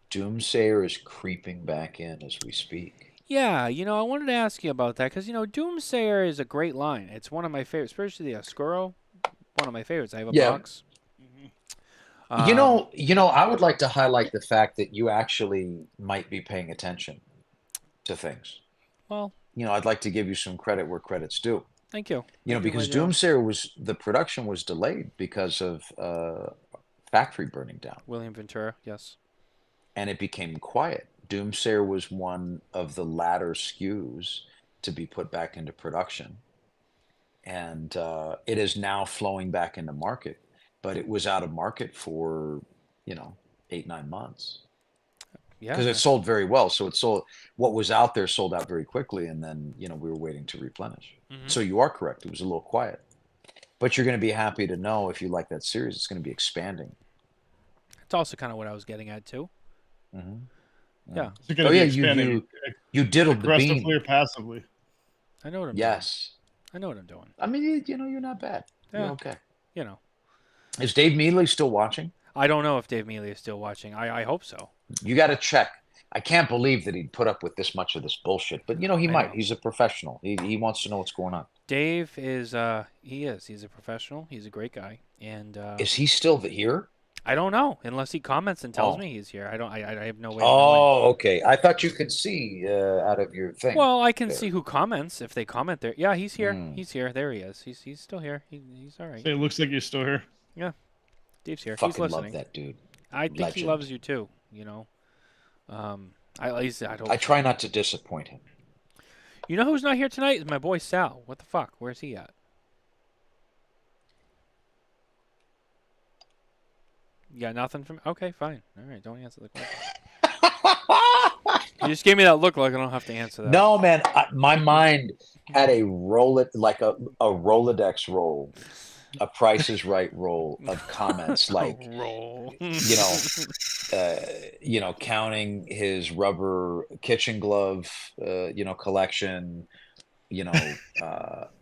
Doomsayer is creeping back in as we speak. Yeah, I wanted to ask you about that because Doomsayer is a great line. It's one of my favorites, especially the Oscuro. One of my favorites. I have a Yeah. box. I would like to highlight the fact that you actually might be paying attention to things. Well, I'd like to give you some credit where credit's due. thank you. Because Doomsayer the production was delayed because of factory burning down, William Ventura, yes. and it became quiet. Doomsayer was one of the latter SKUs to be put back into production, and it is now flowing back into market. But it was out of market for 8-9 months Yeah. because it sold very well. So it sold what was out there sold out very quickly, and then we were waiting to replenish. Mhm. So you are correct; it was a little quiet, but you're going to be happy to know if you like that series, it's going to be expanding. It's also kind of what I was getting at too. Mm-hmm. Yeah. is it going to be yeah, expanding you diddled the aggressively bean. or passively? I know what I'm Yes, doing. I know what I'm doing. I mean you're not bad. Yeah. You're okay. You know. Is Dave Mealy still watching? I don't know if Dave Mealy is still watching. I hope so. You got to check. I can't believe that he'd put up with this much of this bullshit, but he I might. know. He's a professional. He wants to know what's going on. Dave is he's a professional. He's a great guy, and Is he still here? I don't know unless he comments and tells Oh. me he's here. I have no way of knowing. Oh, okay. I thought you could see out of your thing. Well, I can there. see who comments if they comment there. Yeah, he's here. Mm. He's here. There he is. He's still here. He's all right. Say, it looks like you're still here. Dave's here. Fucking he's listening. love that dude. I think he Legend. loves you too. At least I don't. I try not to disappoint him. You know who's not here tonight? Is my boy Sal. What the fuck? Where's he at? You got nothing from? Okay, fine. All right, don't answer the question. You just gave me that look like I don't have to answer that. No, man. My mind had a Rolodex roll, a Price is Right roll of comments like, roll. counting his rubber kitchen glove, collection,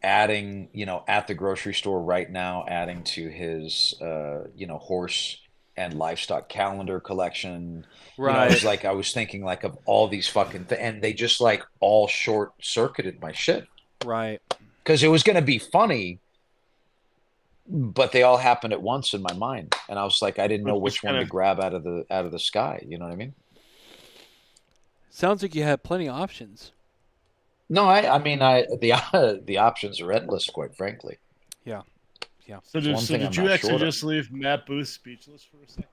adding, at the grocery store right now, adding to his, horse and livestock calendar collection. Right. I was thinking like of all these fucking and they just like all short circuited my shit Right. because it was going to be funny, but they all happened at once in my mind, and I was like, I didn't know which one to grab out of the sky. You know what I mean? Sounds like you had plenty of options. No, the options are endless, quite frankly. Yeah. So did you actually just leave Matt Booth speechless for a second?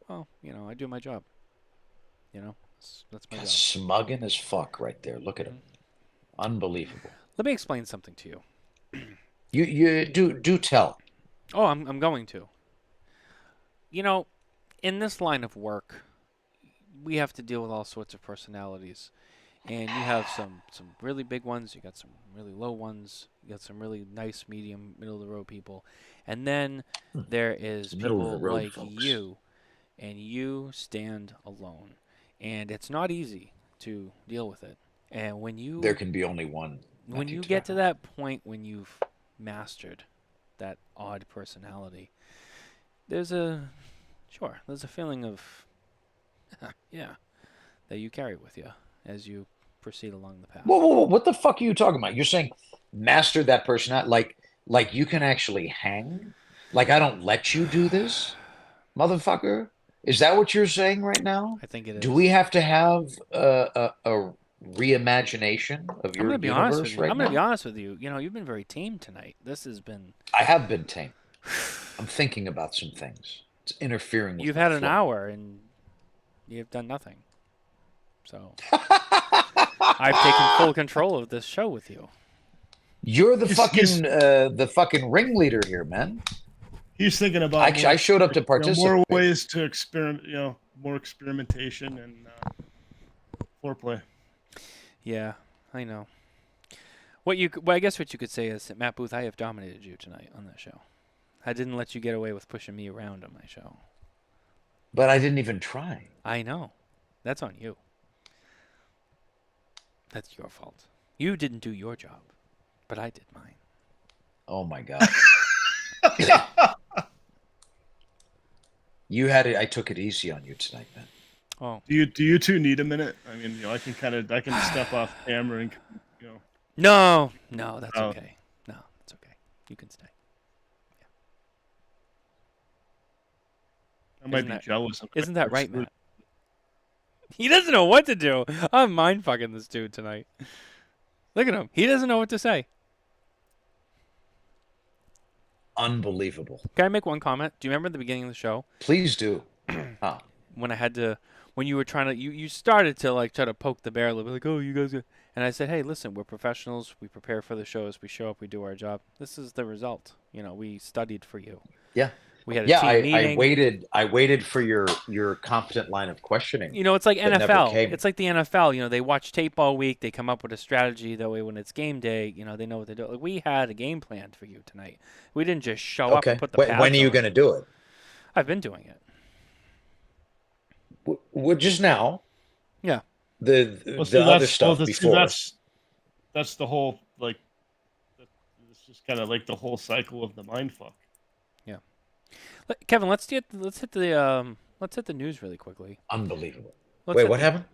Well, I do my job. That's my job. Smugging as fuck right there. Look at him. Unbelievable. Let me explain something to you. You do tell. Oh, I'm going to. In this line of work, we have to deal with all sorts of personalities. And you have some really big ones, you got some really low ones, you got some really nice, medium, middle-of-the-road people. And then there is people like you, and you stand alone. And it's not easy to deal with it. And when you... There can be only one. When you get to that point when you've mastered that odd personality, there's a feeling of, that you carry with you as you proceed along the path. Whoa, what the fuck are you talking about? You're saying master that personality, like you can actually hang? Like I don't let you do this, motherfucker? Is that what you're saying right now? I think it is. Do we have to have a reimagination of I'm your gonna be honest with universe you. right I'm gonna be now? honest with you. You know, you've been very tame tonight. This has been. I have been tame. I'm thinking about some things. It's interfering with You've my had an flow. hour and you've done nothing. So I've taken full control of this show with you. You're the fucking ringleader here, man. He's thinking about. I showed up to participate. More ways to experiment. More experimentation and foreplay. Yeah, I know. I guess what you could say is that Matt Booth, I have dominated you tonight on that show. I didn't let you get away with pushing me around on my show. But I didn't even try. I know. That's on you. That's your fault. You didn't do your job, but I did mine. Oh my God. You had it. I took it easy on you tonight, man. Oh. Do you two need a minute? I mean, I can step off camera and No, that's okay. No, that's okay. You can stay. I might be jealous. Isn't that right, Matt? He doesn't know what to do. I'm mind fucking this dude tonight. Look at him. He doesn't know what to say. Unbelievable. Can I make one comment? Do you remember at the beginning of the show? Please do. Huh. When you were trying to, you started to like try to poke the bear a little bit, like, oh, you guys, and I said, hey, listen, we're professionals. We prepare for the shows. We show up. We do our job. This is the result. We studied for you. Yeah. We had a team meeting. I waited for your competent line of questioning. It's like NFL. It's like the NFL. They watch tape all week. They come up with a strategy. That way, when it's game day, they know what to do. Like, we had a game plan for you tonight. We didn't just show up and put the pads When are you on. going to do it? I've been doing it. Just now. Yeah. The other stuff before. That's the whole it's just kind of like the whole cycle of the mind fuck. Yeah. Kevin, let's hit the news really quickly. Unbelievable. Wait, what happened?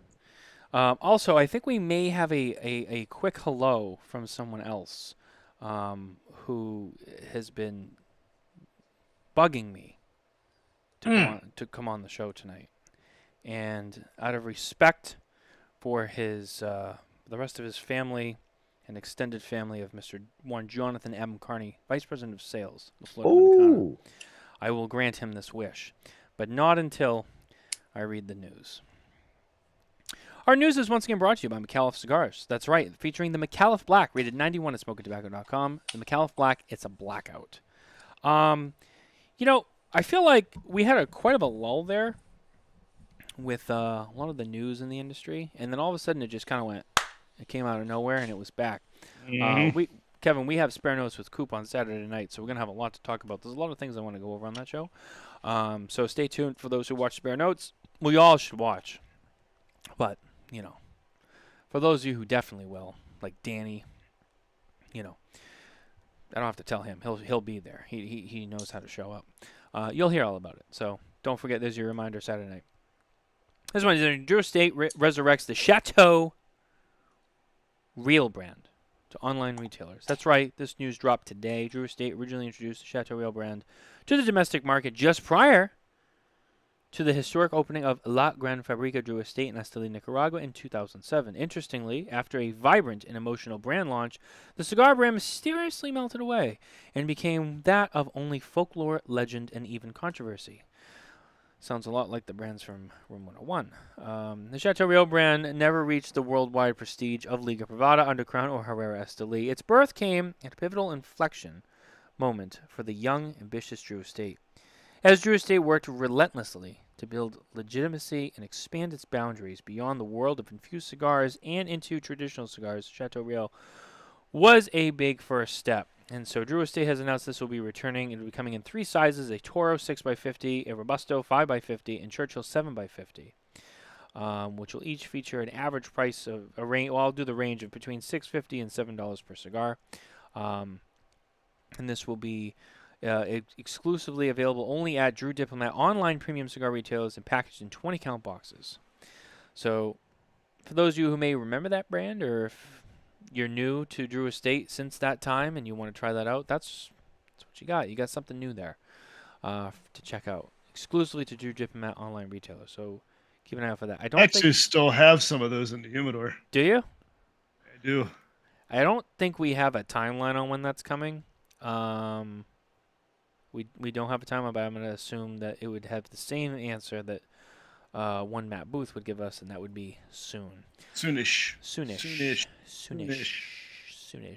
Also, I think we may have a quick hello from someone else who has been bugging me to come on the show tonight. And out of respect for the rest of his family and extended family of Mr. Jonathan M. Carney, Vice President of Sales, the Florida I will grant him this wish, but not until I read the news. Our news is once again brought to you by Micallef Cigars. That's right, featuring the Micallef Black, rated 91 at SmokinTabacco.com. The Micallef Black, it's a blackout. I feel like we had quite of a lull there with a lot of the news in the industry, and then all of a sudden it just kind of went. It came out of nowhere, and it was back. Mm-hmm. Kevin, we have Spare Notes with Coop on Saturday night, so we're going to have a lot to talk about. There's a lot of things I want to go over on that show. So stay tuned for those who watch Spare Notes. We all should watch. But, for those of you who definitely will, like Danny, I don't have to tell him. He'll be there. He knows how to show up. You'll hear all about it. So don't forget, there's your reminder Saturday night. This one is Drew Estate resurrects the Chateau Real brand to online retailers. That's right. This news dropped today. Drew Estate originally introduced the Chateau Real brand to the domestic market just prior to the historic opening of La Gran Fabrica Drew Estate in Esteli, Nicaragua in 2007. Interestingly, after a vibrant and emotional brand launch, the cigar brand mysteriously melted away and became that of only folklore, legend, and even controversy. Sounds a lot like the brands from Room 101. The Chateau Real brand never reached the worldwide prestige of Liga Privada, Undercrown, or Herrera Esteli. Its birth came at a pivotal inflection moment for the young, ambitious Drew Estate. As Drew Estate worked relentlessly to build legitimacy and expand its boundaries beyond the world of infused cigars and into traditional cigars, Chateau Real was a big first step. And so Drew Estate has announced this will be returning. It will be coming in 3 sizes: a Toro 6x50, a Robusto 5x50, and Churchill 7x50, which will each feature an average price of a range. Well, I'll do the range of between $6.50 and $7 per cigar. And this will be exclusively available only at Drew Diplomat online premium cigar retailers and packaged in 20-count boxes. So for those of you who may remember that brand, or if you're new to Drew Estate since that time and you want to try that out, that's what you got. You got something new there to check out, exclusively to Drew Diplomat online retailer. So keep an eye out for that. I don't actually still have some of those in the humidor. Do you? I do. I don't think we have a timeline on when that's coming. We don't have a timeline, but I'm going to assume that it would have the same answer that one Matt Booth would give us, and that would be soon. Soonish.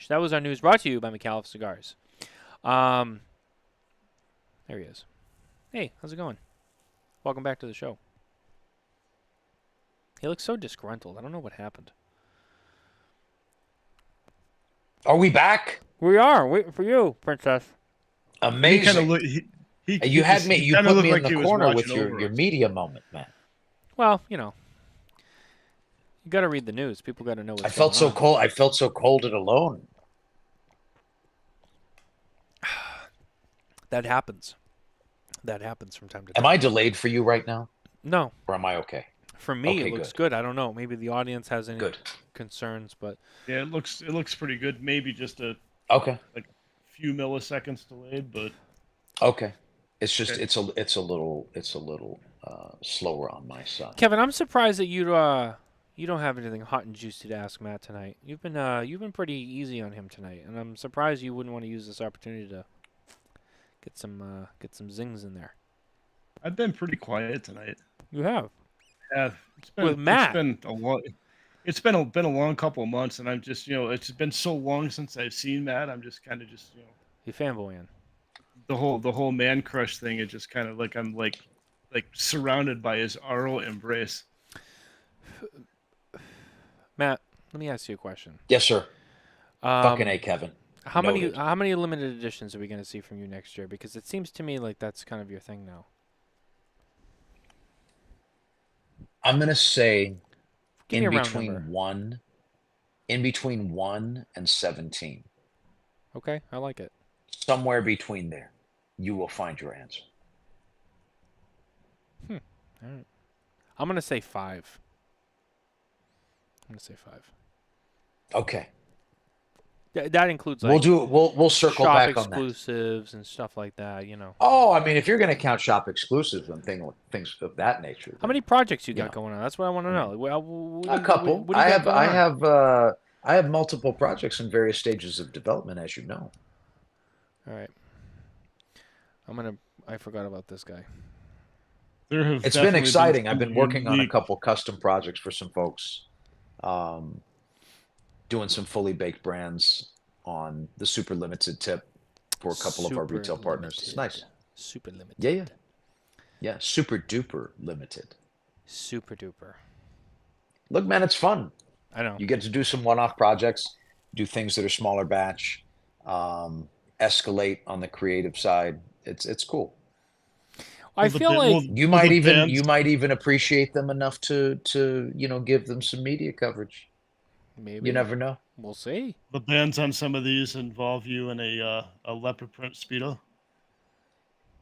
That was our news brought to you by Micallef Cigars. There he is. Hey, how's it going? Welcome back to the show. He looks so disgruntled. I don't know what happened. Are we back? We are. Waiting for you, Princess. Amazing. You put me in the corner with your media moment, man. Well, you got to read the news. People got to know what's I felt so cold. I felt so cold and alone. That happens. That happens from time to time. Am I delayed for you right now? No. Or am I okay? For me, it looks good. I don't know. Maybe the audience has any concerns, but yeah, it looks pretty good. Maybe just a few milliseconds delayed, but okay. It's just it's a little slower on my side. Kevin, I'm surprised that you don't have anything hot and juicy to ask Matt tonight. You've been pretty easy on him tonight, and I'm surprised you wouldn't want to use this opportunity to get some zings in there. I've been pretty quiet tonight. You have. Yeah, with Matt. It's been a long couple of months, and I'm just it's been so long since I've seen Matt. I'm just kind of you fanboying. The whole man crush thing. It just kind of like I'm like surrounded by his aural embrace. Matt, let me ask you a question. Yes, sir. Fucking A, Kevin. How many limited editions are we going to see from you next year? Because it seems to me like that's kind of your thing now. I'm gonna say in between 1 and 17. Okay, I like it. Somewhere between there, you will find your answer. All right. I'm gonna say 5. Okay. That includes we'll circle shop back on that. Exclusives and stuff like that, Oh, I mean, if you're going to count shop exclusives and things of that nature. How many projects you got going on? That's what I want to know. A couple. I have multiple projects in various stages of development, as you know. All right. I forgot about this guy. It's been exciting. I've been working on a couple custom projects for some folks. Doing some fully baked brands on the super limited tip for a couple of our retail partners. It's nice. Super limited. Yeah. Super duper limited. Super duper. Look, man, it's fun. I know. You get to do some one-off projects, do things that are smaller batch, escalate on the creative side. It's cool. I feel like you might even appreciate them enough to give them some media coverage. Maybe. You never know. We'll see. The bands on some of these involve you in a leopard print Speedo.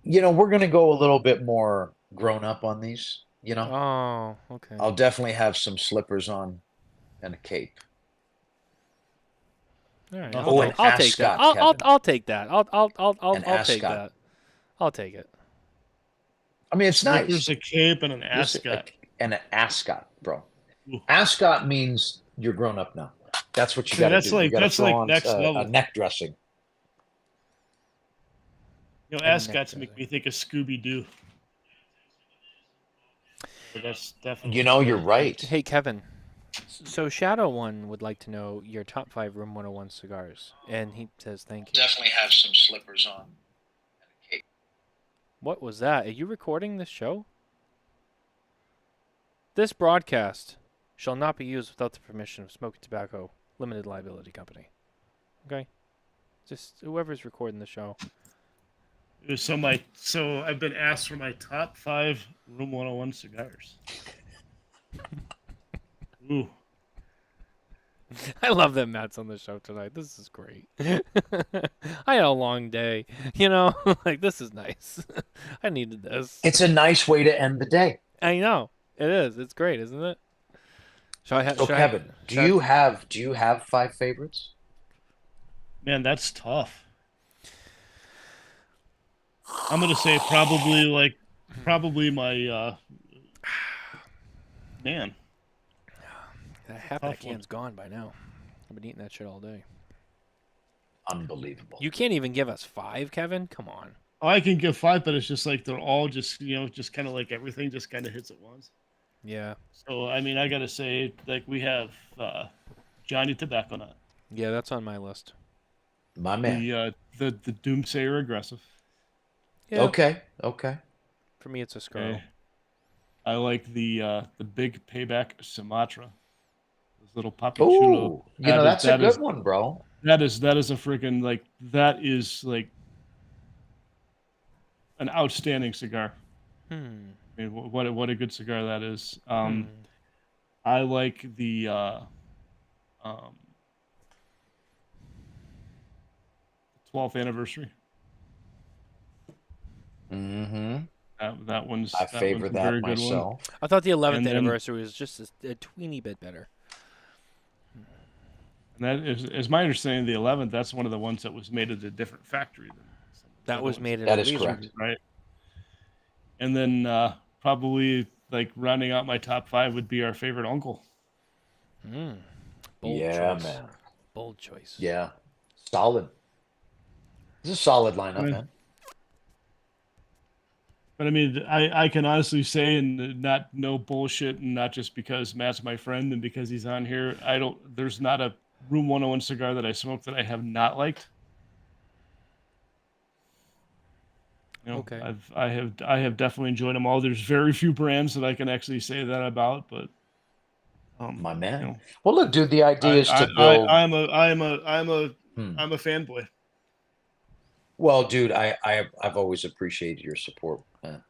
We're going to go a little bit more grown up on these, Oh, okay. I'll definitely have some slippers on and a cape. All right. I'll take that. I'll take that. I'll take that. I'll take it. I mean, it's nice. There's a cape and an ascot. And an ascot, bro. Ooh. Ascot means you're grown up now. That's what you got to do. That's like next level. A neck dressing. Ascots make me think of Scooby Doo. That's definitely. You're right. Hey, Kevin. So Shadow One would like to know your top 5 Room 101 cigars, and he says thank you. Definitely have some slippers on. What was that? Are you recording this show? This broadcast shall not be used without the permission of Smokin Tabacco Limited Liability Company. Okay? Just whoever's recording the show. So I've been asked for my top 5 Room 101 cigars. Ooh. I love that Matt's on the show tonight. This is great. I had a long day. This is nice. I needed this. It's a nice way to end the day. I know. It is. It's great, isn't it? So Kevin, do you have 5 favorites? Man, that's tough. I'm gonna say probably my man. Half that can's gone by now. I've been eating that shit all day. Unbelievable. You can't even give us 5, Kevin? Come on. Oh, I can give 5, but it's just like they're all just just kind of like everything just kind of hits at once. Yeah. So I mean, I gotta say, like we have Johnny Tobacco Nut. Yeah, that's on my list. My man. The Doomsayer Aggressive. Yeah. Okay. For me, it's a Scarl. Okay. I like the big Payback Sumatra. This little Papi Chulo. Oh, that's a good one, bro. That is a freaking that is like an outstanding cigar. I mean, what a good cigar that is. I like the 12th anniversary. Mm-hmm. That one's I favor one's a that very good one. myself. I thought the 11th And then- anniversary was just a tweeny bit better. And that is my understanding. The 11th, that's one of the ones that was made at a different factory than some of the That other was ones. made at That a is Leisure. correct. Right. And then probably like rounding out my top 5 would be our favorite uncle. Bold Yeah, choice. man. Bold choice. Yeah. Solid. This is a solid lineup, man. But I mean, I can honestly say, and not no bullshit, and not just because Matt's my friend and because he's on here. There's not a Room 101 cigar that I smoked that I have not liked. Okay. I have definitely enjoyed them all. There's very few brands that I can actually say that about, but My man. Well, look, dude. The idea is to build. I'm a fanboy. Well, dude, I've always appreciated your support, man.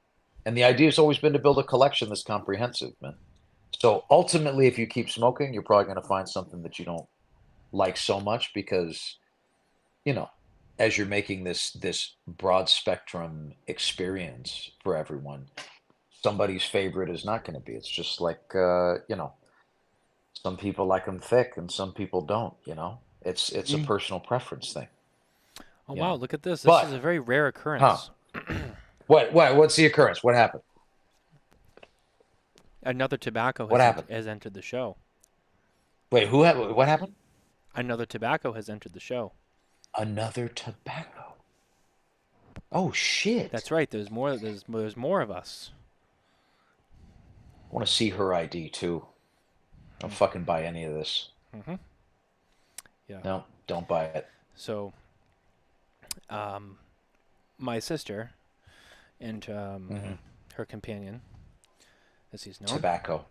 And the idea has always been to build a collection that's comprehensive, man. So ultimately, if you keep smoking, you're probably going to find something that you don't like so much because, as you're making this broad spectrum experience for everyone, somebody's favorite is not going to be. It's just like, some people like them thick and some people don't, It's a personal preference thing. Oh, Yeah. wow. Look at this. This But- is a very rare occurrence. What's the occurrence? What happened? Another tobacco What happened? has entered the show. Wait, what happened? Another tobacco has entered the show. Another tobacco. Oh shit. That's right. There's more. There's more of us. I want to see her ID too. Don't fucking buy any of this. Yeah. No, don't buy it. So, my sister and her companion, as he's known, Tobacco.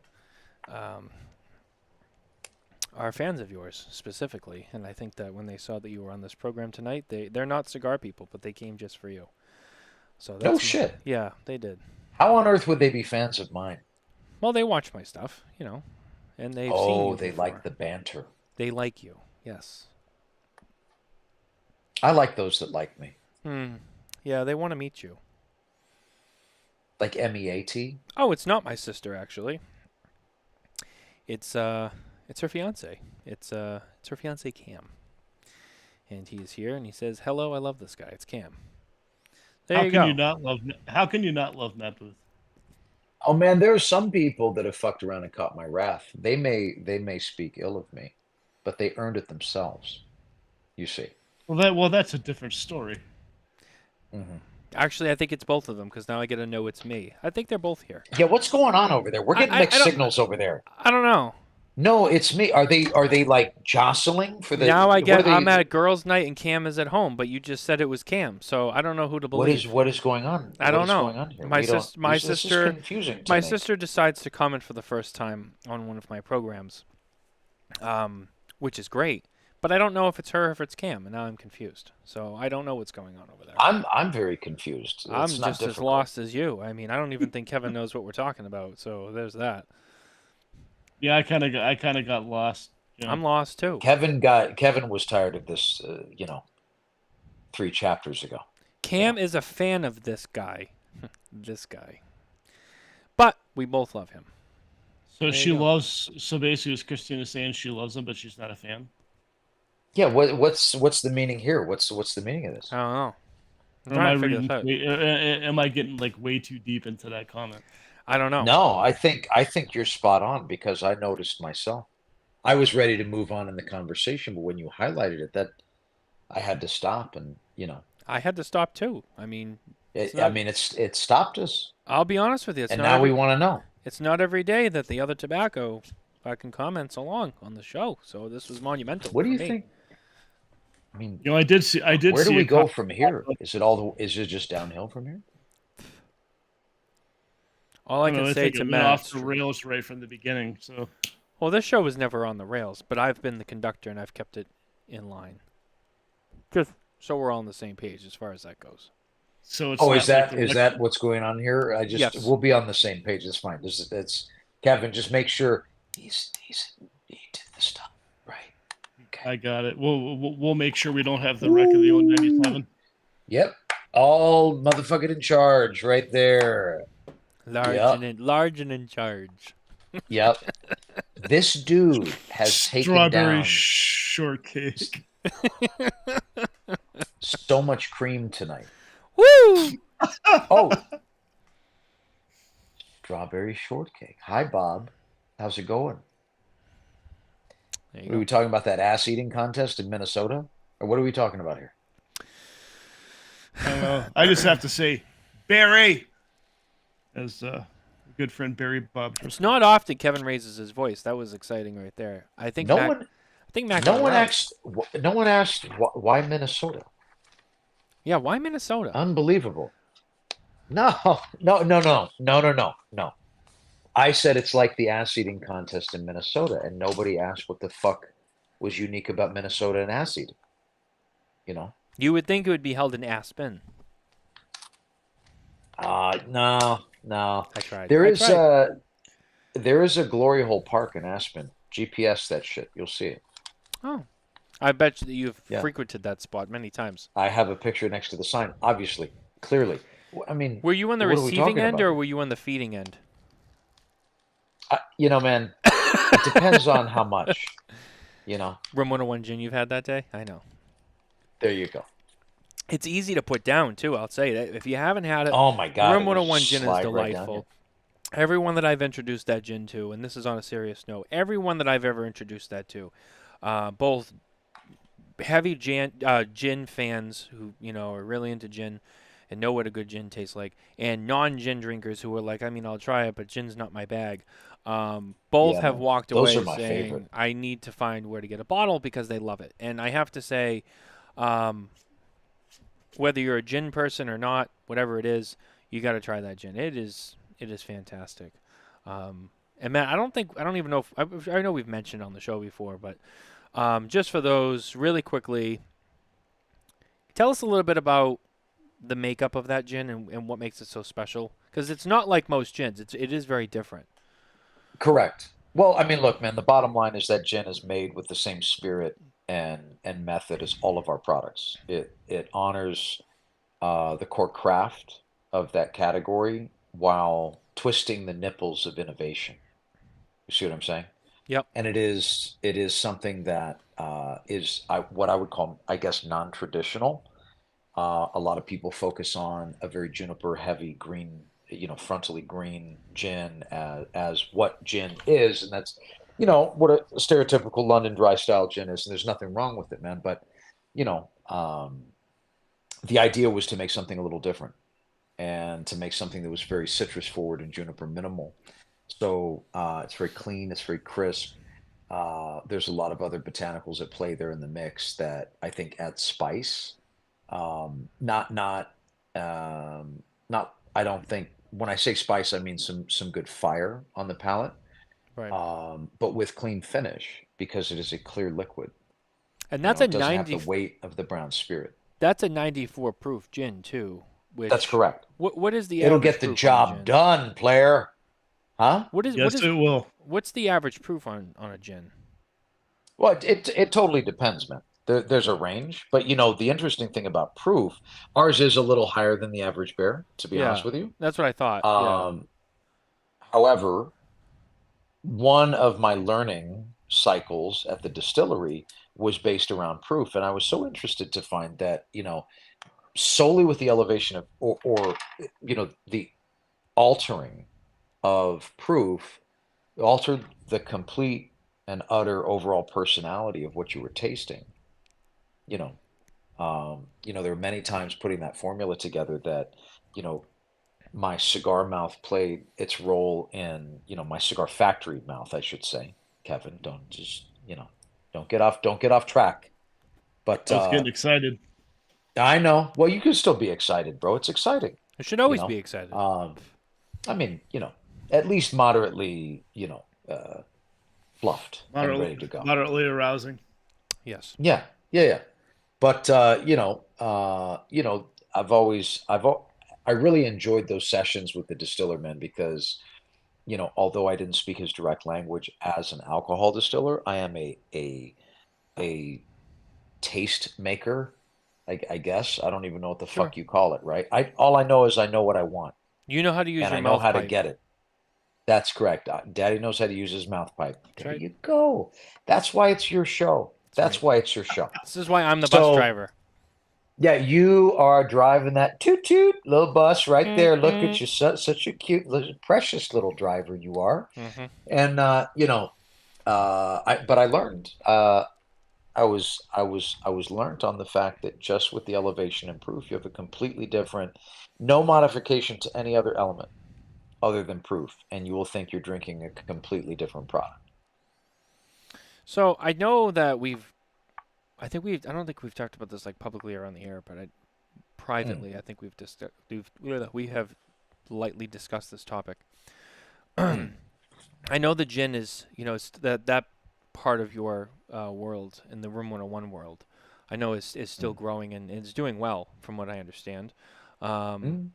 are fans of yours specifically, and I think that when they saw that you were on this program tonight, they're not cigar people, but they came just for you. So that's No shit. Yeah, they did. How on earth would they be fans of mine? Well, they watch my stuff, and they've seen you they before. like the banter. They like you, yes. I like those that like me. Yeah, they want to meet you. Like MEAT. Oh, it's not my sister actually. It's her fiance. It's her fiance Cam. And he's here and he says, "Hello, I love this guy. It's Cam." There you go. How can you not love Matt Booth? Oh man, there are some people that have fucked around and caught my wrath. They may speak ill of me, but they earned it themselves. You see. Well, that's a different story. Actually, I think it's both of them because now I get to know it's me. I think they're both here. Yeah, what's going on over there? We're getting mixed signals over there. I don't know. No, it's me. Are they like jostling for the? Now what are they- I'm at a girls' night and Cam is at home, but you just said it was Cam, so I don't know who to believe. What is going on? I don't know. What is going on here? My This is sister, confusing to my me. sister decides to comment for the first time on one of my programs, which is great. But I don't know if it's her or if it's Cam, and now I'm confused. So I don't know what's going on over there. I'm very confused. I'm It's not just as difficult. lost as you. I mean, I don't even think Kevin knows what we're talking about. So there's that. Yeah, I kind of got lost. I'm lost too. Kevin was tired of this. 3 chapters ago. Cam is a fan of this guy, this guy. But we both love him. So There she you go. loves. So basically, as Christina saying, she loves them, but she's not a fan. Yeah, what's the meaning here? What's the meaning of this? I don't know. I'm Or am I trying to figure this reading? out. Am I getting like way too deep into that comment? I don't know. No, I think you're spot on because I noticed myself. I was ready to move on in the conversation, but when you highlighted it, that I had to stop and, I had to stop too. I mean, it's I not. mean it stopped us. I'll be honest with you. And now we want to know. It's not every day that the other tobacco fucking comments along on the show. So this was monumental. What do for you me. think? I mean, I did see. I did. where do see we a go comment. from here? Is it just downhill from here? All I can I say think to it went Matt. off the rails right from the beginning. So Well, this show was never on the rails, but I've been the conductor and I've kept it in line. Just so we're all on the same page as far as that goes. so it's. Oh, not is like that what's going on here? Yes. We'll be on the same page. It's fine. It's Kevin. Just make sure he did the stuff right. Okay. I got it. We'll make sure we don't have the wreck of the old 97. Yep. All motherfucking in charge right there. Large and in charge. Yep. This dude has taken Strawberry down shortcake. so much cream tonight. Woo! Oh, strawberry shortcake. Hi, Bob. How's it going? There you Are we go. talking about that ass eating contest in Minnesota? Or what are we talking about here? I don't know. I just have to say, Barry, as good friend Barry Bob. It's not often Kevin raises his voice. That was exciting right there. I think No Mac, one, I think Mac no got it one right. asked. No one asked why Minnesota. Yeah, why Minnesota? Unbelievable. No. I said it's like the ass eating contest in Minnesota, and nobody asked what the fuck was unique about Minnesota and ass eating. You would think it would be held in Aspen. No. I tried. There I is tried. there is a Glory Hole Park in Aspen. GPS that shit. You'll see it. Oh, I bet you that you've Yeah. frequented that spot many times. I have a picture next to the sign. Obviously, clearly. I mean, Were you on the what are we receiving talking end about? or were you on the feeding end? Man, it depends on how much. Room 101 gin you've had that day? I know. There you go. It's easy to put down, too. I'll say that. If you haven't had it, Oh my God! Room it would 101 just gin is slide right down delightful. Everyone that I've introduced that gin to, and this is on a serious note, everyone that I've ever introduced that to, both heavy gin fans who are really into gin and know what a good gin tastes like, and non-gin drinkers who are like, I mean, I'll try it, but gin's not my bag. Both Yeah, have man. walked Those away are my saying, favorite. I need to find where to get a bottle because they love it. And I have to say, whether you're a gin person or not, whatever it is, you got to try that gin. It is fantastic. And Matt, I don't even know if I know we've mentioned on the show before, but just for those really quickly, tell us a little bit about the makeup of that gin and what makes it so special, because it's not like most gins. It is very different. Correct. Well, I mean, look, man. The bottom line is that gin is made with the same spirit and method as all of our products. It honors the core craft of that category while twisting the nipples of innovation. You see what I'm saying? Yep. And it is something that is what I would call, I guess, non-traditional. A lot of people focus on a very juniper heavy green, frontally green gin as what gin is, and that's what a stereotypical London dry style gin is, and there's nothing wrong with it, man. But the idea was to make something a little different and to make something that was very citrus forward and juniper minimal. So it's very clean, it's very crisp. There's a lot of other botanicals at play there in the mix that I think add spice. Not. I don't think when I say spice, I mean some good fire on the palate. Right. But with clean finish because it is a clear liquid. And that's it a doesn't 90. have the weight of the brown spirit. That's a 94 proof gin too. Which, That's correct. What is the? It'll average get the proof on a job gin? done, player. Huh? Yes, it will. What's the average proof on a gin? Well, it totally depends, man. There's a range, but the interesting thing about proof, ours is a little higher than the average bear, to be honest with you. That's what I thought. Yeah. However, one of my learning cycles at the distillery was based around proof, and I was so interested to find that, solely with the elevation of, or the altering of proof altered the complete and utter overall personality of what you were tasting. You know, there were many times putting that formula together that, you know, my cigar mouth played its role in, my cigar factory mouth, I should say. Kevin, don't just, don't get off track. But I was getting excited. I know. Well, you can still be excited, bro. It's exciting, I should you always know. be excited. I mean, at least moderately, fluffed and Moderately, ready to go. moderately arousing. Yes. Yeah, yeah, yeah. But I really enjoyed those sessions with the distiller man because, although I didn't speak his direct language as an alcohol distiller, I am a taste maker. I guess I don't even know what the Sure. fuck you call it, right? All I know is I know what I want You know how to use and your I know mouth how to pipe. get it. That's correct. Daddy knows how to use his mouth pipe. That's There right. you go. That's why it's your show. That's That's right. why it's your show. This is why I'm the bus So, driver. yeah, you are driving that toot toot little bus right there. Look at Mm-hmm. you, such a cute, precious little driver you are. Mm-hmm. And but I learned. I was learned on the fact that just with the elevation and proof, you have a completely different, no modification to any other element other than proof, and you will think you're drinking a completely different product. So I know that I don't think we've talked about this like publicly or on the air, but Mm, privately, I think we have lightly discussed this topic. mm, I know the gin is, it's that part of your world in the Room 101 world. I know is still mm, growing and is doing well, from what I understand. Um, mm.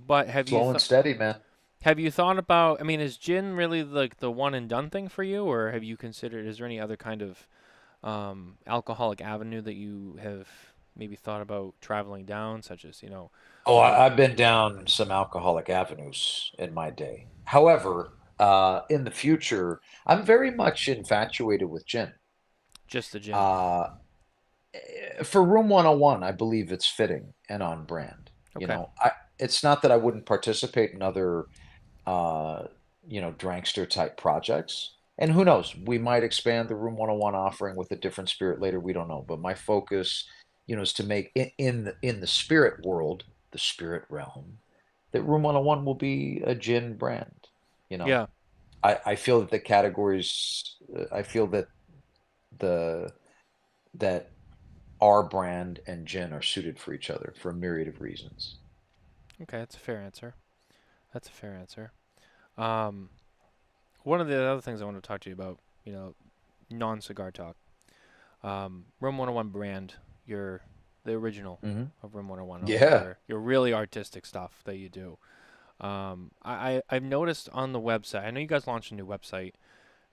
but Slow and steady, man. have you thought about? I mean, is gin really like the one and done thing for you, or have you considered? Is there any other kind of alcoholic avenue that you have maybe thought about traveling down, such as Oh, uh, I've been down some alcoholic avenues in my day. However, in the future, I'm very much infatuated with gin. just the gin? Uh, for Room 101, I believe it's fitting and on brand. Okay. It's not that I wouldn't participate in other, uh, drankster type projects. And who knows, we might expand the Room 101 offering with a different spirit later. We don't know. But my focus, is to make in the spirit world, the spirit realm, that Room 101 will be a gin brand. You know, Yeah. I feel that the categories, I feel that the that our brand and gin are suited for each other for a myriad of reasons. Okay, that's a fair answer. That's a fair answer. Um, One of the other things I want to talk to you about, non-cigar talk. Room 101 brand, your the original Hmm. of Room 101, all Yeah. your really artistic stuff that you do. I've noticed on the website. I know you guys launched a new website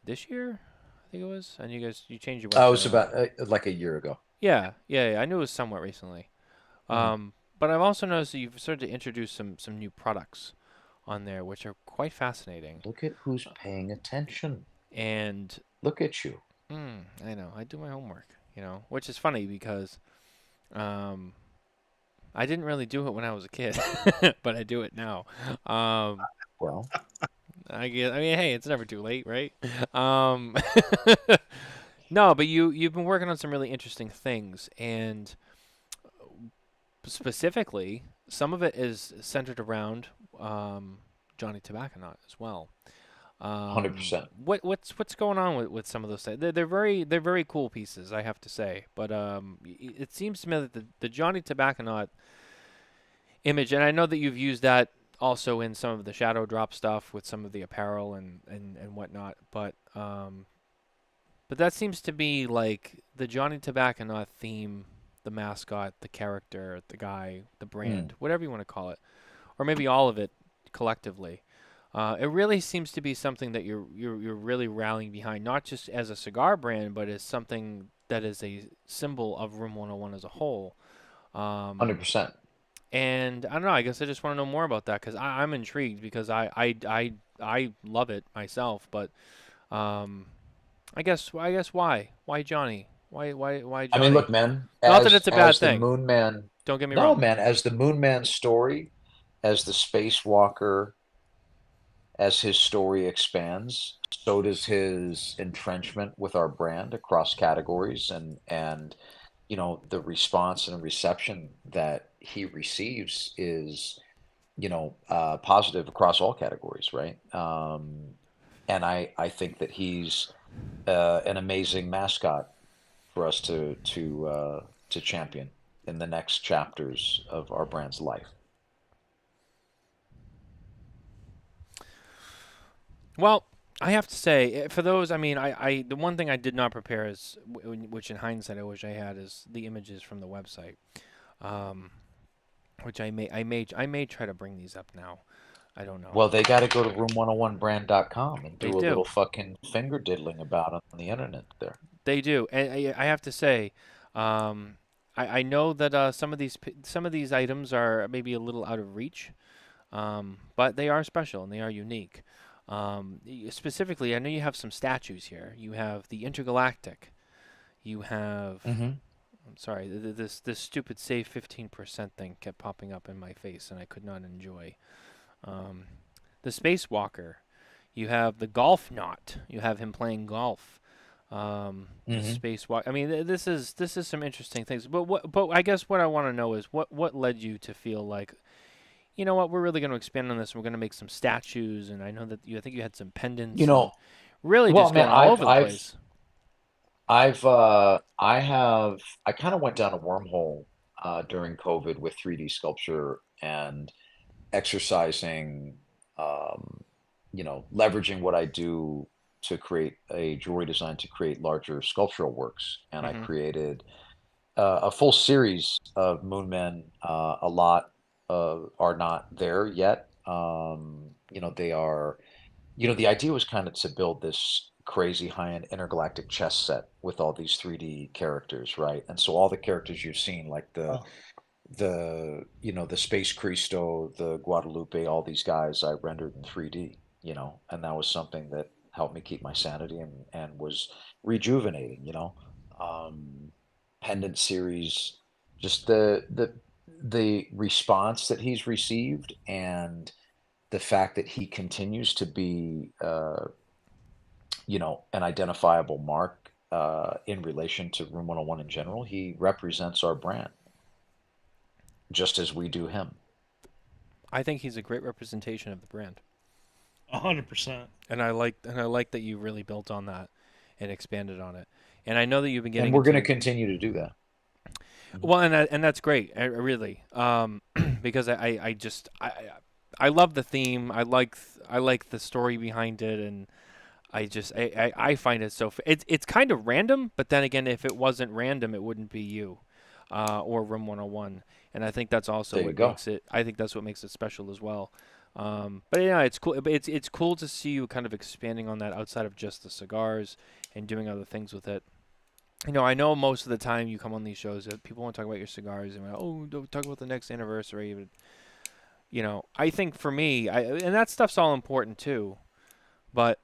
this year, I think it was, and you changed your It website was around. about like a year ago. Yeah, yeah, yeah. I knew it was somewhat recently. Hmm. But I've also noticed that you've started to introduce some new products on there, which are quite fascinating. Look at who's paying attention. And Look at you. I know I do my homework, which is funny because um, I didn't really do it when I was a kid, but I do it now. Um, Well, I guess, I mean, hey, it's never too late, right? Um, no, but you've been working on some really interesting things, and specifically, some of it is centered around Johnny Tobacco as well. 100%. What's going on with some of those things? They're very cool pieces, I have to say. But it seems to me that the Johnny Tobacco image, and I know that you've used that also in some of the shadow drop stuff with some of the apparel and whatnot. But that seems to be like the Johnny Tobacco theme, the mascot, the character, the guy, the Mm. brand, whatever you want to call it, or maybe all of it collectively. It really seems to be something that you're really rallying behind, not just as a cigar brand, but as something that is a symbol of Room 101 as a whole. Um, 100%. and I don't know. I guess I just want to know more about that because I'm intrigued because I love it myself, but Um, I guess why Johnny? Why I mean, Johnny? look, man, Not that it's a bad as the thing. Moon Man, Don't get me no, wrong. man, as the Moon Man story, as the spacewalker, as his story expands, so does his entrenchment with our brand across categories, and the response and reception that he receives is positive across all categories, right? And I think that he's an amazing mascot for us to champion in the next chapters of our brand's life. Well, I have to say, for those, I mean, the one thing I did not prepare is, which in hindsight I wish I had, is the images from the website, um, which I may try to bring these up now. I don't know. Well, they got to go to room101brand.com and They do a little do, fucking finger diddling about it on the internet there. they do, and I have to say, um, I know that some of these items are maybe a little out of reach, but they are special and they are unique. Specifically, I know you have some statues here. You have the intergalactic. You have. Hmm. I'm sorry. This stupid save 15% thing kept popping up in my face, and I could not enjoy. Um, the spacewalker. You have the golf knot. You have him playing golf. The Hmm. spacewalk. I mean, this is some interesting things. But I guess what I want to know is what led you to feel like, you know what, we're really going to expand on this. We're going to make some statues, and I know that I think you had some You pendants and know, really well, just man, going all over the place. I kind of went down a wormhole during COVID with 3D sculpture and exercising, um, leveraging what I do to create a jewelry design to create larger sculptural works. And I Hmm. created a full series of Moon Men. A lot are not there yet. They are, the idea was kind of to build this crazy high-end intergalactic chess set with all these 3D characters, right? And so all the characters you've seen, like the Oh, the Space Cristo, the Guadalupe, all these guys I rendered in 3D, and that was something that helped me keep my sanity and was rejuvenating, Um, Pendant series, just the response that he's received and the fact that he continues to be an identifiable mark in relation to Room 101 in general. He represents our brand just as we do him. I think he's a great representation of the brand, 100%. and I like that you really built on that and expanded on it. And I know that you've been And getting we're going to into continue to do that. Mhm. well, and that's great, really, because I love the theme. I like the story behind it, and I find it so it's kind of random, but then again, if it wasn't random, it wouldn't be you, or Room 101, and I think that's also There you what go. makes it. I think that's what makes it special as well. But yeah, it's cool. But it's cool to see you kind of expanding on that outside of just the cigars and doing other things with it. I know most of the time you come on these shows that people want to talk about your cigars and don't talk about the next anniversary. But I think for me, and that stuff's all important too. But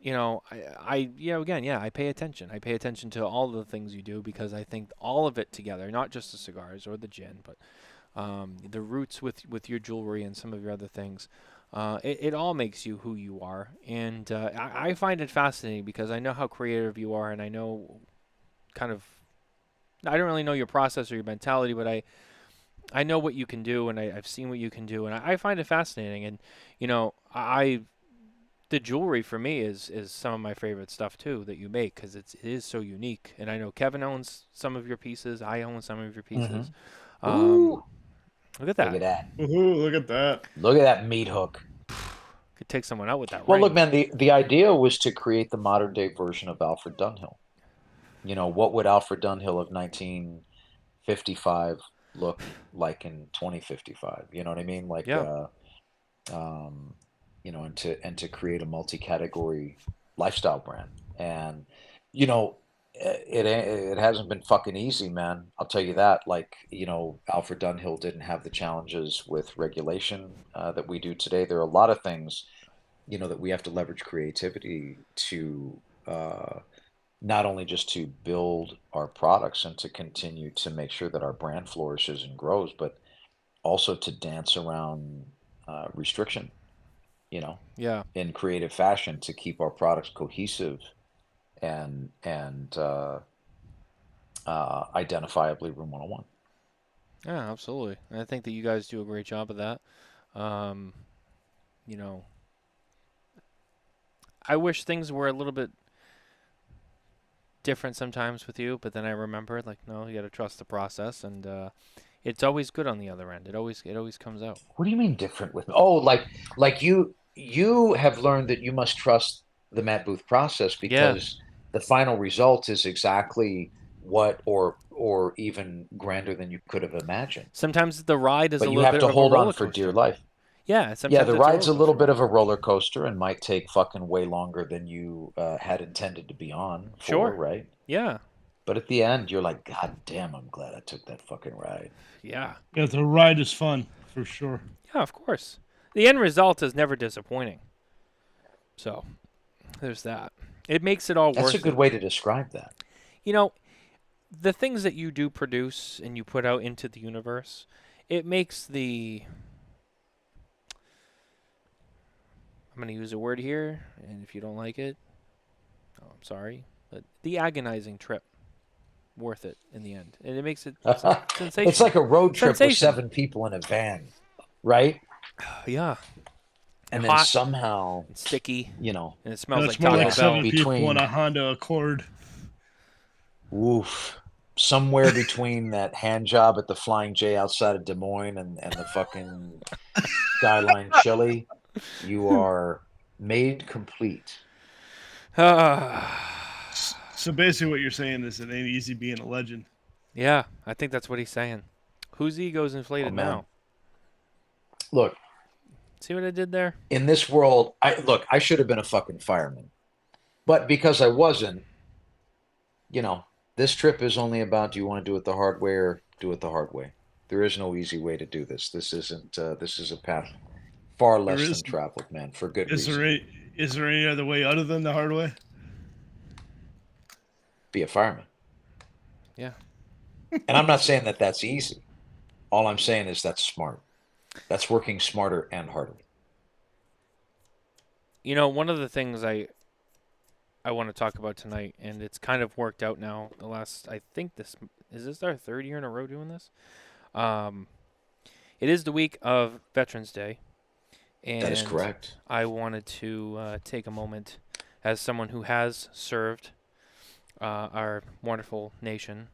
again, yeah, I pay attention. I pay attention to all the things you do because I think all of it together, not just the cigars or the gin, but the roots with your jewelry and some of your other things, it all makes you who you are. And I find it fascinating because I know how creative you are, and I know kind of I don't really know your process or your mentality, but I know what you can do, and I've seen what you can do, and I find it fascinating. And I the jewelry for me is some of my favorite stuff too that you make because it is so unique. And I know Kevin owns some of your pieces. I own some of your Hmm. pieces. Um, Ooh, Look at look that. at that. Woohoo, look at that. Look at that meat hook. Could take someone out with that Well, look, ring. man, the idea was to create the modern day version of Alfred Dunhill. What would Alfred Dunhill of 1955 look like in 2055? You know what I mean? Like, Yeah. um, and to create a multi-category lifestyle brand. And you know, it hasn't been fucking easy, man. I'll tell you that. Like, Alfred Dunhill didn't have the challenges with regulation that we do today. There are a lot of things that we have to leverage creativity to not only just to build our products and to continue to make sure that our brand flourishes and grows, but also to dance around restriction, Yeah. in creative fashion to keep our products cohesive and identifiably Room 101. Yeah, absolutely. And I think that you guys do a great job of that. Um, you know, I wish things were a little bit different sometimes with you, but then I remember, like, no, you got to trust the process, and it's always good on the other end. It always comes out. What do you mean different with me? Oh, like you have learned that you must trust the Matt Booth process Yeah. because the final result is exactly what or even grander than you could have imagined. Sometimes the ride is a But you little have bit to of a hold on roller for dear coaster. life. Yeah, Yeah, sometimes the it's a ride's a roller little coaster bit of ride. a roller coaster and might take fucking way longer than you had intended to be on for, Sure. right? Yeah. But at the end, you're like, God damn, I'm glad I took that fucking ride. Yeah. Yeah, the ride is fun for sure. Yeah, of course. The end result is never disappointing. So, there's that. It makes it all That's worth a good it. way to describe that. You know, the things that you do produce and you put out into the universe, it makes the I'm going to use a word here, and if you don't like it, oh, I'm sorry, but the agonizing trip worth it in the end. And it makes it sensational. It's like a road trip with Sensational. 7 people in a van, right? Yeah. And then hot somehow, and sticky, you know, and it smells That's like more Taco like Bell. 7 people between in a Honda Accord. woof, somewhere between that hand job at the Flying J outside of Des Moines and the fucking Skyline Chili, you are made complete. So basically, what you're saying is it ain't easy being a legend. Yeah, I think that's what he's saying. Whose ego's Oh, inflated man. now? Look, See what I did there? in this world, I should have been a fucking fireman. But because I wasn't, this trip is only about, do you want to do it the hard way or do it the hard way? There is no easy way to do this. This isn't, this is a path far less There than is- traveled, man, for good Is reason. is there any other way other than the hard way? Be a fireman. Yeah. And I'm not saying that that's easy. All I'm saying is that's smart. That's working smarter and harder. You know, one of the things I want to talk about tonight, and it's kind of worked out now. I think this our 3rd year in a row doing this. It is the week of Veterans Day, and That is correct. I wanted to take a moment, as someone who has served our wonderful nation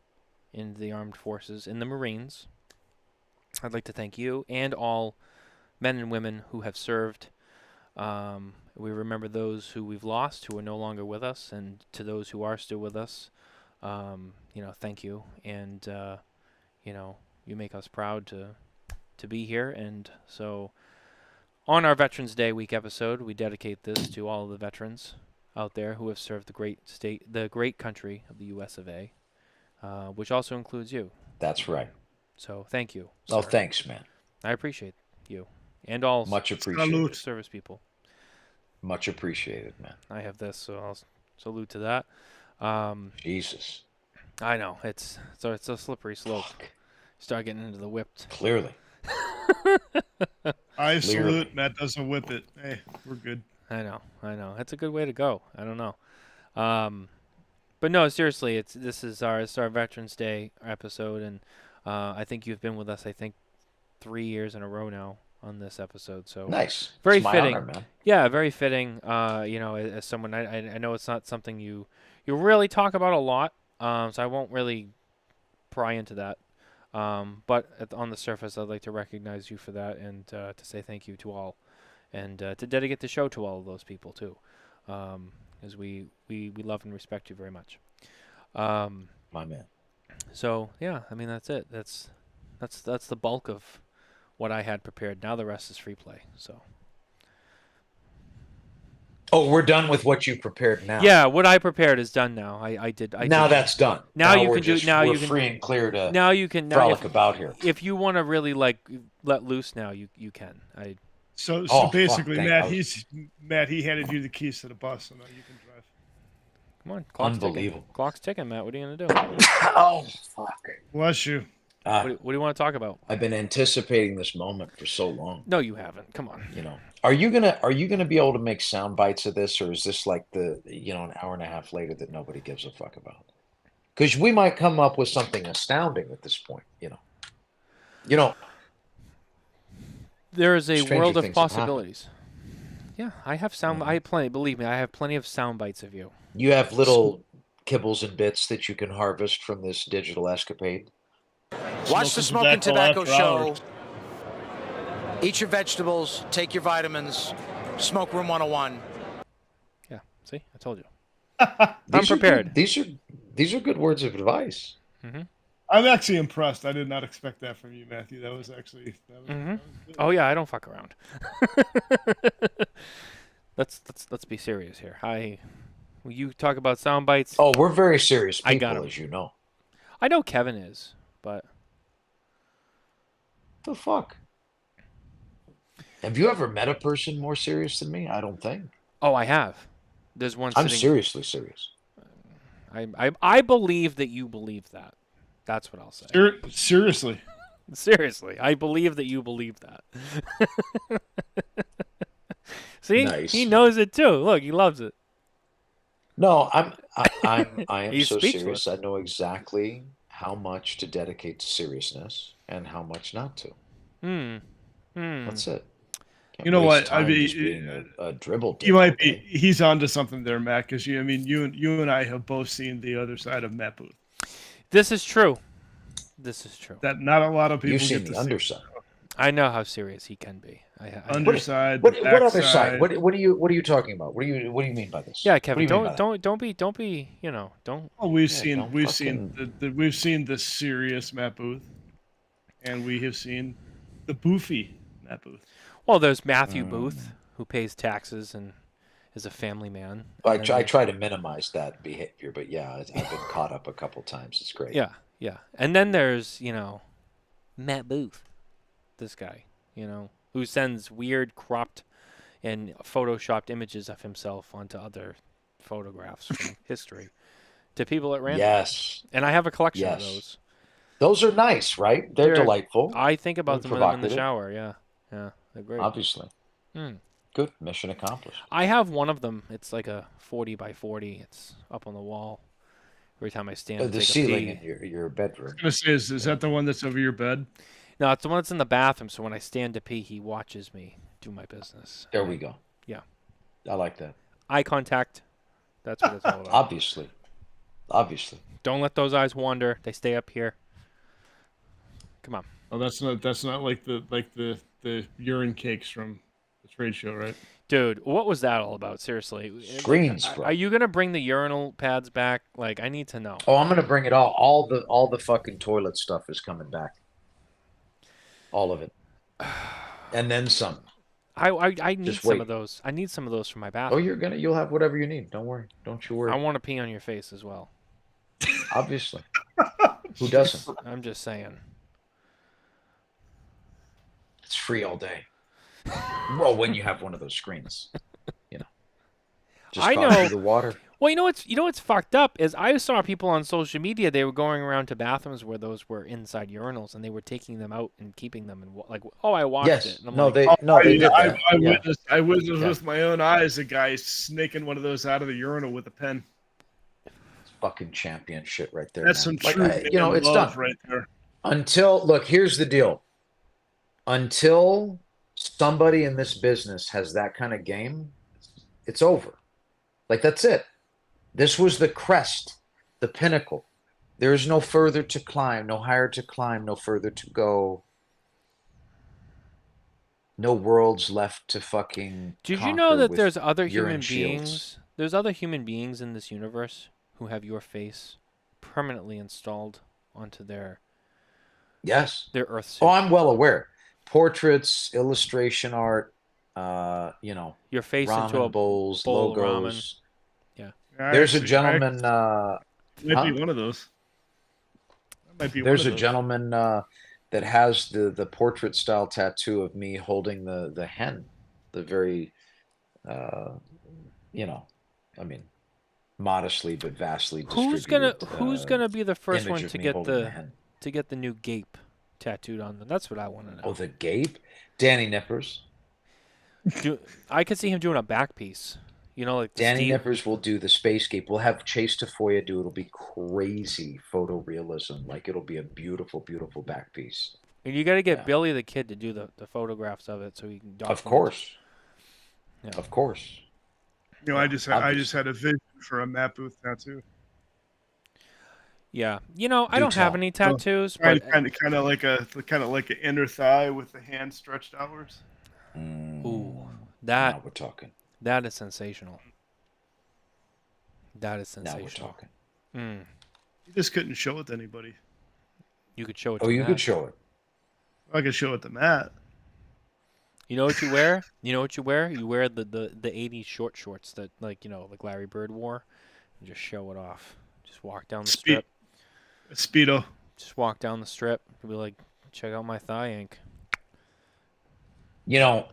in the armed forces, in the Marines. I'd like to thank you and all men and women who have served. We remember those who we've lost, who are no longer with us, and to those who are still with us, thank you. And, you make us proud to be here. And so on our Veterans Day week episode, we dedicate this to all of the veterans out there who have served the great country of the US of A, which also includes you. That's right. So thank you. Oh, sir. thanks, man. I appreciate you and all Much appreciated. Salute. service people. Much appreciated, man. I have this, so I'll salute to that. Jesus. I know it's a slippery slope. Fuck. Start getting into the whipped. Clearly. I Clearly. salute. Matt doesn't whip it. Hey, we're good. I know. That's a good way to go. I don't know. But no, seriously, this is our Veterans Day episode, and I think you've been with us. I think 3 years in a row now on this episode. So Nice. Very It's my fitting. honor, man. yeah, very fitting. As someone, I know it's not something you really talk about a lot. So I won't really pry into that. But on the surface, I'd like to recognize you for that and to say thank you to all, and to dedicate the show to all of those people too, because we love and respect you very much. My man. So yeah, I mean that's it. That's the bulk of what I had prepared. Now the rest is free play. So Oh, we're done with what you prepared now. yeah, what I prepared is done now. I did. Now that's done. Now you we're can do- just- now we're you can- free and clear to now you can now frolic about here. if you want to really like let loose now you can. So Oh, basically, fuck, Matt. He handed you the keys to the bus, so now you can drive. Come on, clock's ticking. Unbelievable. Clock's ticking, Matt. What are you gonna do? Oh, fuck. Bless you. What do you want to talk about? I've been anticipating this moment for so long. No, you haven't. Come on. You know, are you gonna be able to make sound bites of this, or is this like an hour and a half later that nobody gives a fuck about? Because we might come up with something astounding at this point. There is a Stranger world of things have possibilities. Yeah, I have sound. I have plenty. Believe me, I have plenty of sound bites of you. You have little kibbles and bits that you can harvest from this digital escapade. Watch the Smokin Tabacco show. Eat your vegetables. Take your vitamins. Smoke Room 101. Yeah, see, I told you. I'm prepared. These are good words of advice. Mm-hmm. I'm actually impressed. I did not expect that from you, Matthew. That was actually. That was good. Oh yeah, I don't fuck around. Let's be serious here. You talk about sound bites. Oh, we're very serious I got people, 'em. as you know. I know Kevin is, but The fuck? Have you ever met a person more serious than me? I don't think. oh, I have. There's one. I'm sitting, seriously serious. I believe that you believe that. That's what I'll say. Seriously. Seriously, I believe that you believe that. See, Nice. he knows it too. Look, he loves it. No, I am He's so speechless. serious. I know exactly how much to dedicate to seriousness and how much not to. That's it. Can't You know waste what? I time mean, just being a dribble dick You might all be. day. He's onto something there, Matt. Because you and I have both seen the other side of Matt Booth. This is true. This is true. That not a lot of people You've get seen to the see. underside. I know how serious he can be. I Underside. What the other backside. side? What are you talking about? What do you mean by this? yeah, What Kevin, do you mean by that? don't be don't. Well, we've Yeah, seen don't we've fucking- seen we've seen the serious Matt Booth, and we have seen the boofy Matt Booth. Well, there's Matthew Booth, who pays taxes and is a family man. I And then try to minimize that behavior, but yeah, I've been caught up a couple times. It's great. Yeah. And then there's, Matt Booth, this guy, who sends weird cropped and photoshopped images of himself onto other photographs from history to people at random. Yes. And I have a collection of Yes. those. Those are nice, right? They're delightful. I think about them They're when I'm in the provocative. shower, yeah. Yeah, they're great. Obviously. Good. Mission accomplished. I have one of them. It's like a 40 by 40. It's up on the wall. Every time I stand to The take ceiling a pee. in your bedroom. I'm gonna say, is that the one that's over your bed? No, it's the one that's in the bathroom. So when I stand to pee, he watches me do my business. There we go. Yeah. I like that. Eye contact. That's what it's all about. Obviously. Don't let those eyes wander. They stay up here. Come on. Oh, that's not like the urine cakes from the trade show, right? Dude, what was that all about? Seriously. Screens, bro. Are you going to bring the urinal pads back? Like, I need to know. Oh, I'm gonna bring it all. All the fucking toilet stuff is coming back. All of it. And then some. I need Just some wait. of those. I need some of those for my Oh, bathroom. you'll have whatever you need. Don't worry. Don't you worry. I want to pee on your face as well. Obviously. Who doesn't? I'm just saying. It's free all day. Well, when you have one of those screens, just I follow know. the water. Well, you know what's fucked up is I saw people on social media. They were going around to bathrooms where those were inside urinals, and they were taking them out and keeping them and I watched Yes. it. And I'm No, like, they did that. I witnessed Yeah. with my own eyes a guy snaking one of those out of the urinal with a pen. It's fucking champion shit right there. That's man. some true man it's love done. right there. Look, here's the deal. Until somebody in this business has that kind of game, it's over. Like, that's it. This was the crest, the pinnacle. There is no further to climb, no higher to climb, no further to go. No worlds left to fucking did you know that with there's other urine human shields. beings? There's other human beings in this universe who have your face permanently installed onto their Yes. Earth suit. Oh, I'm well aware. Portraits, illustration art, your face ramen into a bowls, bowl of logos. I There's a actually- gentleman. I might huh? be one of those. That might be There's one a of those. gentleman that has the portrait style tattoo of me holding the hen, the very you know, I mean, modestly but vastly distributed who's gonna be the first image one of to me get holding the hen. the new gape tattooed on them? That's what I want to know. Oh, the gape? Danny Nippers. I could see him doing a back piece. You know, like the Danny Steve. Nippers will do the space gape. We'll have Chase Tafoya do it. It'll be crazy photorealism. Like it'll be a beautiful, beautiful back piece. And you got to get Yeah. Billy the Kid to do the photographs of it so he can document. Of course. Yeah. Of course. You know, Yeah, I just had a vision for a Matt Booth tattoo. Yeah, you know, I don't have any tattoos, but kind of like an inner thigh with the hand stretched outwards. ooh, Now we're talking. that is sensational. That is Now sensational. we're talking. You just couldn't show it to anybody. You could show it. Oh, to you Matt. could show it. I could show it to Matt. You know what you wear? You know what you wear? You wear the 80s short shorts that like Larry Bird wore, and just show it off. Just walk down the strip. A Speedo. Just walk down the strip. Be like, check out my thigh ink. You know,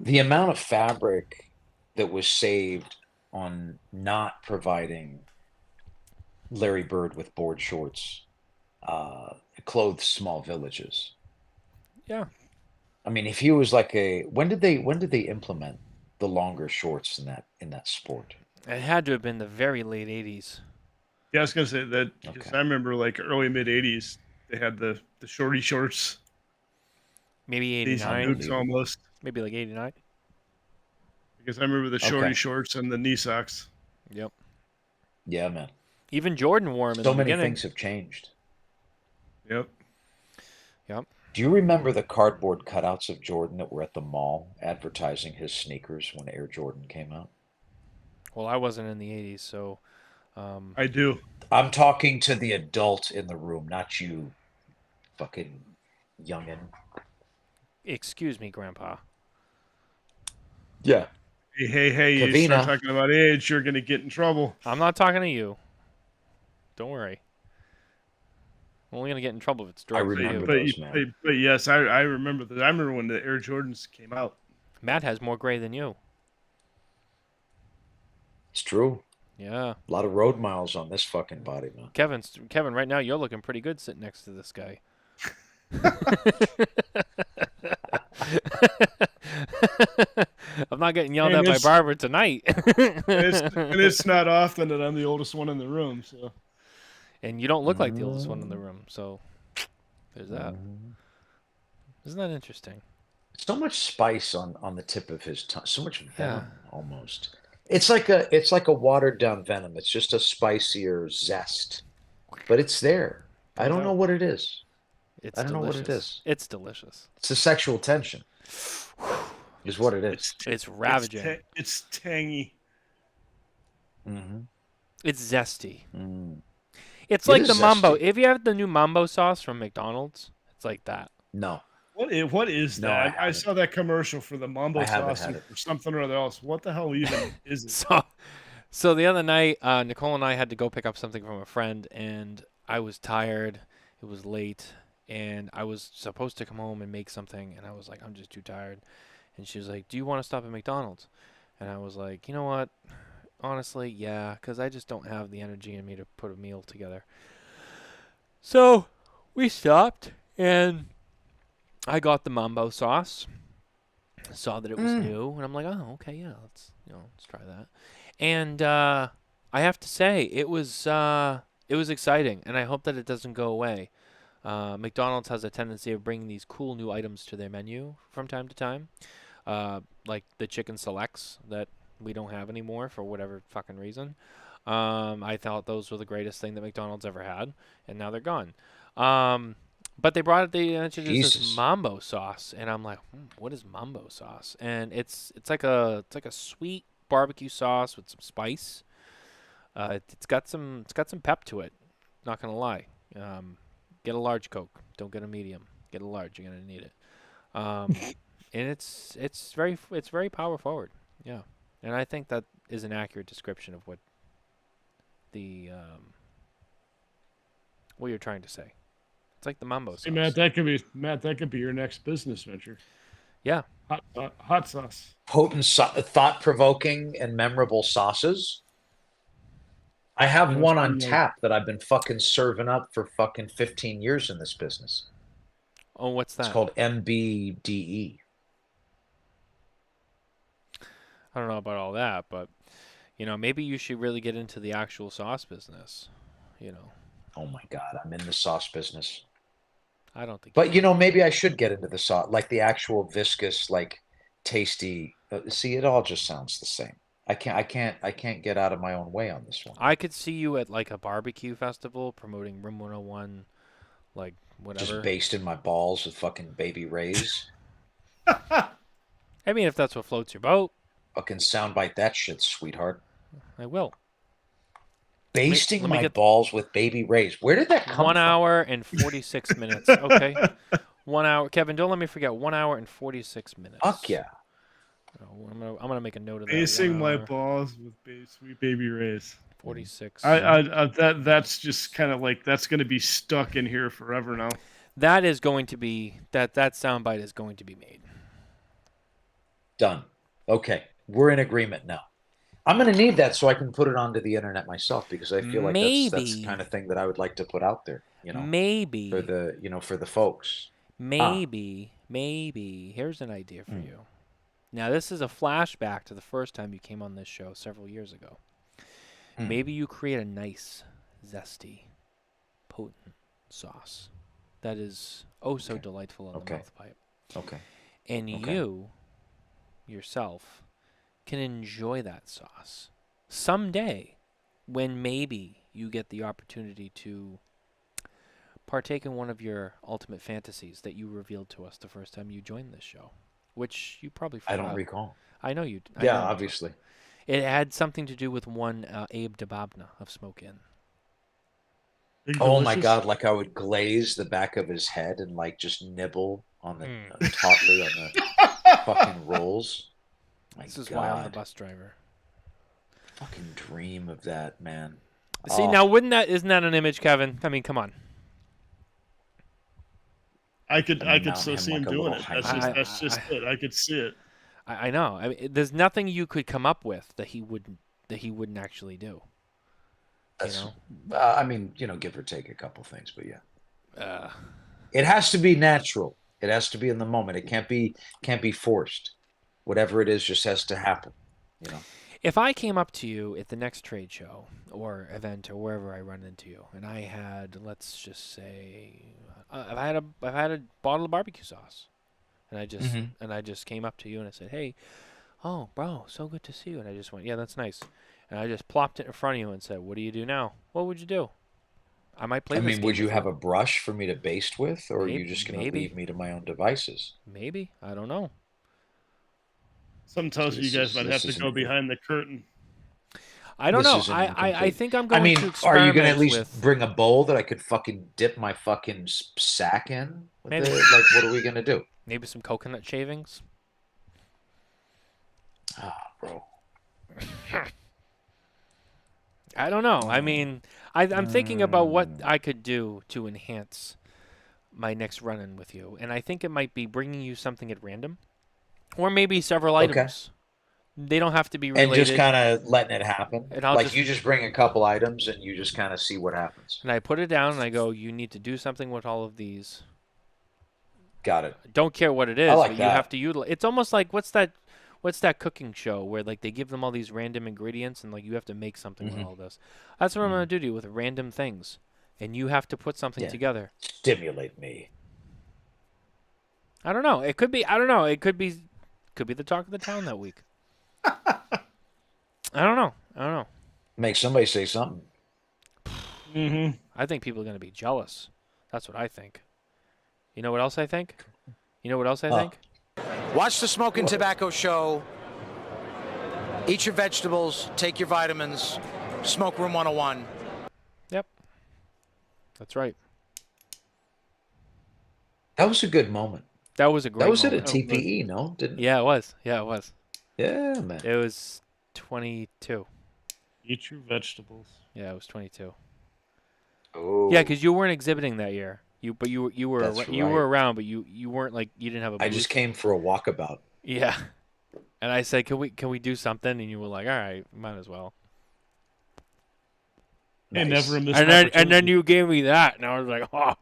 the amount of fabric that was saved on not providing Larry Bird with board shorts clothed small villages. Yeah. I mean, if he was like when did they implement the longer shorts in that sport? It had to have been the very late 80s. Yeah, I was gonna say that because Okay. I remember like early mid '80s they had the shorty shorts. Maybe These 89. boots almost. Maybe like 89. Because I remember the shorty Okay. shorts and the knee socks. Yep. Yeah, man. Even Jordan wore them in So the many beginning. things have changed. Yep. Yep. Do you remember the cardboard cutouts of Jordan that were at the mall advertising his sneakers when Air Jordan came out? Well, I wasn't in the 80s, so I do. I'm talking to the adult in the room, not you, fucking youngin. excuse me, Grandpa. Yeah. Hey, you Kavina. start talking about age, you're gonna get in trouble. I'm not talking to you. Don't worry. I'm only gonna get in trouble if it's I directed at remember you. those, man. But yes, I remember that. I remember when the Air Jordans came out. Matt has more gray than you. It's true. Yeah. A lot of road miles on this fucking body, man. Kevin, right now you're looking pretty good sitting next to this guy. I'm not getting yelled at by Barbara tonight. It's not often that I'm the oldest one in the room, so. And you don't look like the oldest one in the room, so there's that. Isn't that interesting? So much spice on the tip of his tongue. So much venom, almost. It's like a watered down venom. It's just a spicier zest, but it's there. I don't know what it is. It's I don't delicious. know what it is. It's delicious. It's the sexual tension, is what it is. It's ravaging. It's tangy. Mm-hmm. It's zesty. Mm. It's It like is the mambo. zesty. If you have the new mambo sauce from McDonald's, it's like that. No, What is No, that? I I saw that commercial for the mambo I haven't sauce had it. or something or other else. What the hell even is it? So the other night, Nicole and I had to go pick up something from a friend, and I was tired. It was late, and I was supposed to come home and make something, and I was like, I'm just too tired. And she was like, do you want to stop at McDonald's? And I was like, you know what? Honestly, yeah, because I just don't have the energy in me to put a meal together. So we stopped, and I got the mambo sauce. Saw that it was new, and I'm like, oh, okay, yeah, let's try that. And I have to say, it was exciting, and I hope that it doesn't go away. McDonald's has a tendency of bringing these cool new items to their menu from time to time, like the chicken selects that we don't have anymore for whatever fucking reason. I thought those were the greatest thing that McDonald's ever had, and now they're gone. But they introduced this mambo sauce, and I'm like, what is mambo sauce? And it's like a sweet barbecue sauce with some spice. It's got some pep to it. Not gonna lie. Get a large Coke. Don't get a medium. Get a large. You're gonna need it. And it's very power forward. Yeah, and I think that is an accurate description of what what you're trying to say. It's like the mambo sauce. Hey, Matt, that could be your next business venture. Yeah. Hot sauce. Potent, thought-provoking, and memorable sauces. I have one on tap that I've been fucking serving up for fucking 15 years in this business. Oh, what's that? It's called MBDE. I don't know about all that, but maybe you should really get into the actual sauce business. Oh my God, I'm in the sauce business. I don't think. But maybe I should get into the sauce, like the actual viscous, like tasty. See, it all just sounds the same. I can't get out of my own way on this one. I could see you at like a barbecue festival promoting Room 101, like whatever. Just basting my balls with fucking Baby Ray's. I mean, if that's what floats your boat. Fucking soundbite that shit, sweetheart. I will. Basting let me my balls with Baby Ray's. Where did that come from? 1 hour and 46 minutes. Okay. 1 hour. Kevin, don't let me forget. 1 hour and 46 minutes. Fuck yeah. I'm gonna make a note of that. Basting my balls with sweet Baby Ray's. 46. That's just kind of like that's going to be stuck in here forever now. That is going to be that soundbite is going to be made. Done. Okay, we're in agreement now. I'm going to need that so I can put it onto the internet myself because I feel like that's the kind of thing that I would like to put out there. Maybe for the folks. Maybe here's an idea for you. Now this is a flashback to the first time you came on this show several years ago. Maybe you create a nice, zesty, potent sauce that is so delightful in the mouth pipe. Okay. And you yourself can enjoy that sauce someday when maybe you get the opportunity to partake in one of your ultimate fantasies that you revealed to us the first time you joined this show, which you probably forgot. I don't recall. I know you. Yeah, obviously. It had something to do with one Abe Dababna of Smokin. Oh my God! Like I would glaze the back of his head and like just nibble on the tautly on the fucking rolls. This is why I'm the bus driver. Fucking dream of that, man. See, now isn't that an image, Kevin? I mean, come on. I could still see him doing it. That's just it. I could see it. I know. I mean, there's nothing you could come up with that he wouldn't actually do. I mean, give or take a couple things, but yeah. It has to be natural. It has to be in the moment. It can't be forced. Whatever it is just has to happen. If I came up to you at the next trade show or event or wherever I run into you, and I had, let's just say, I've had a bottle of barbecue sauce, and I just came up to you and I said, "Hey, oh bro, so good to see you," and I just went, "Yeah, that's nice," and I just plopped it in front of you and said, "What do you do now?" What would you do? I might play. Would you have a brush for me to baste with, or are you just going to leave me to my own devices? Maybe. I don't know. Something tells you guys might have to go behind the curtain. I don't know. I think I'm going to experiment. Are you going to at least bring a bowl that I could fucking dip my fucking sack in? Maybe. Like, what are we going to do? Maybe some coconut shavings? Bro. I don't know. I mean, I'm thinking about what I could do to enhance my next run-in with you. And I think it might be bringing you something at random. Or maybe several items. They don't have to be related. And just kind of letting it happen. You just bring a couple items and you just kind of see what happens. And I put it down and I go, you need to do something with all of these. Got it. Don't care what it is, I like but that. you have to utilize. It's almost like what's that cooking show where like they give them all these random ingredients and like you have to make something with all this. That's what I'm going to do to you with random things. And you have to put something together. Stimulate me. I don't know. It could be. I don't know. It could be the talk of the town that week. I don't know. Make somebody say something. I think people are going to be jealous. That's what I think. You know what else I think? Think? Watch the Smokin Tabacco show. Eat your vegetables. Take your vitamins. Smoke Room 101. Yep. That's right. That was a good moment. That was a great moment. That was at a TPE, no? Didn't it? Yeah, it was. Yeah, man. It was 22. Eat your vegetables. Yeah, it was 22. Oh. Yeah, because you weren't exhibiting that year. You were That's you right. were around, but you weren't like you didn't have a booth. I just came for a walkabout. Yeah. And I said, can we do something? And you were like, all right, might as well. Hey, Nice. never a missed And then opportunity. you gave me that, and I was like, oh,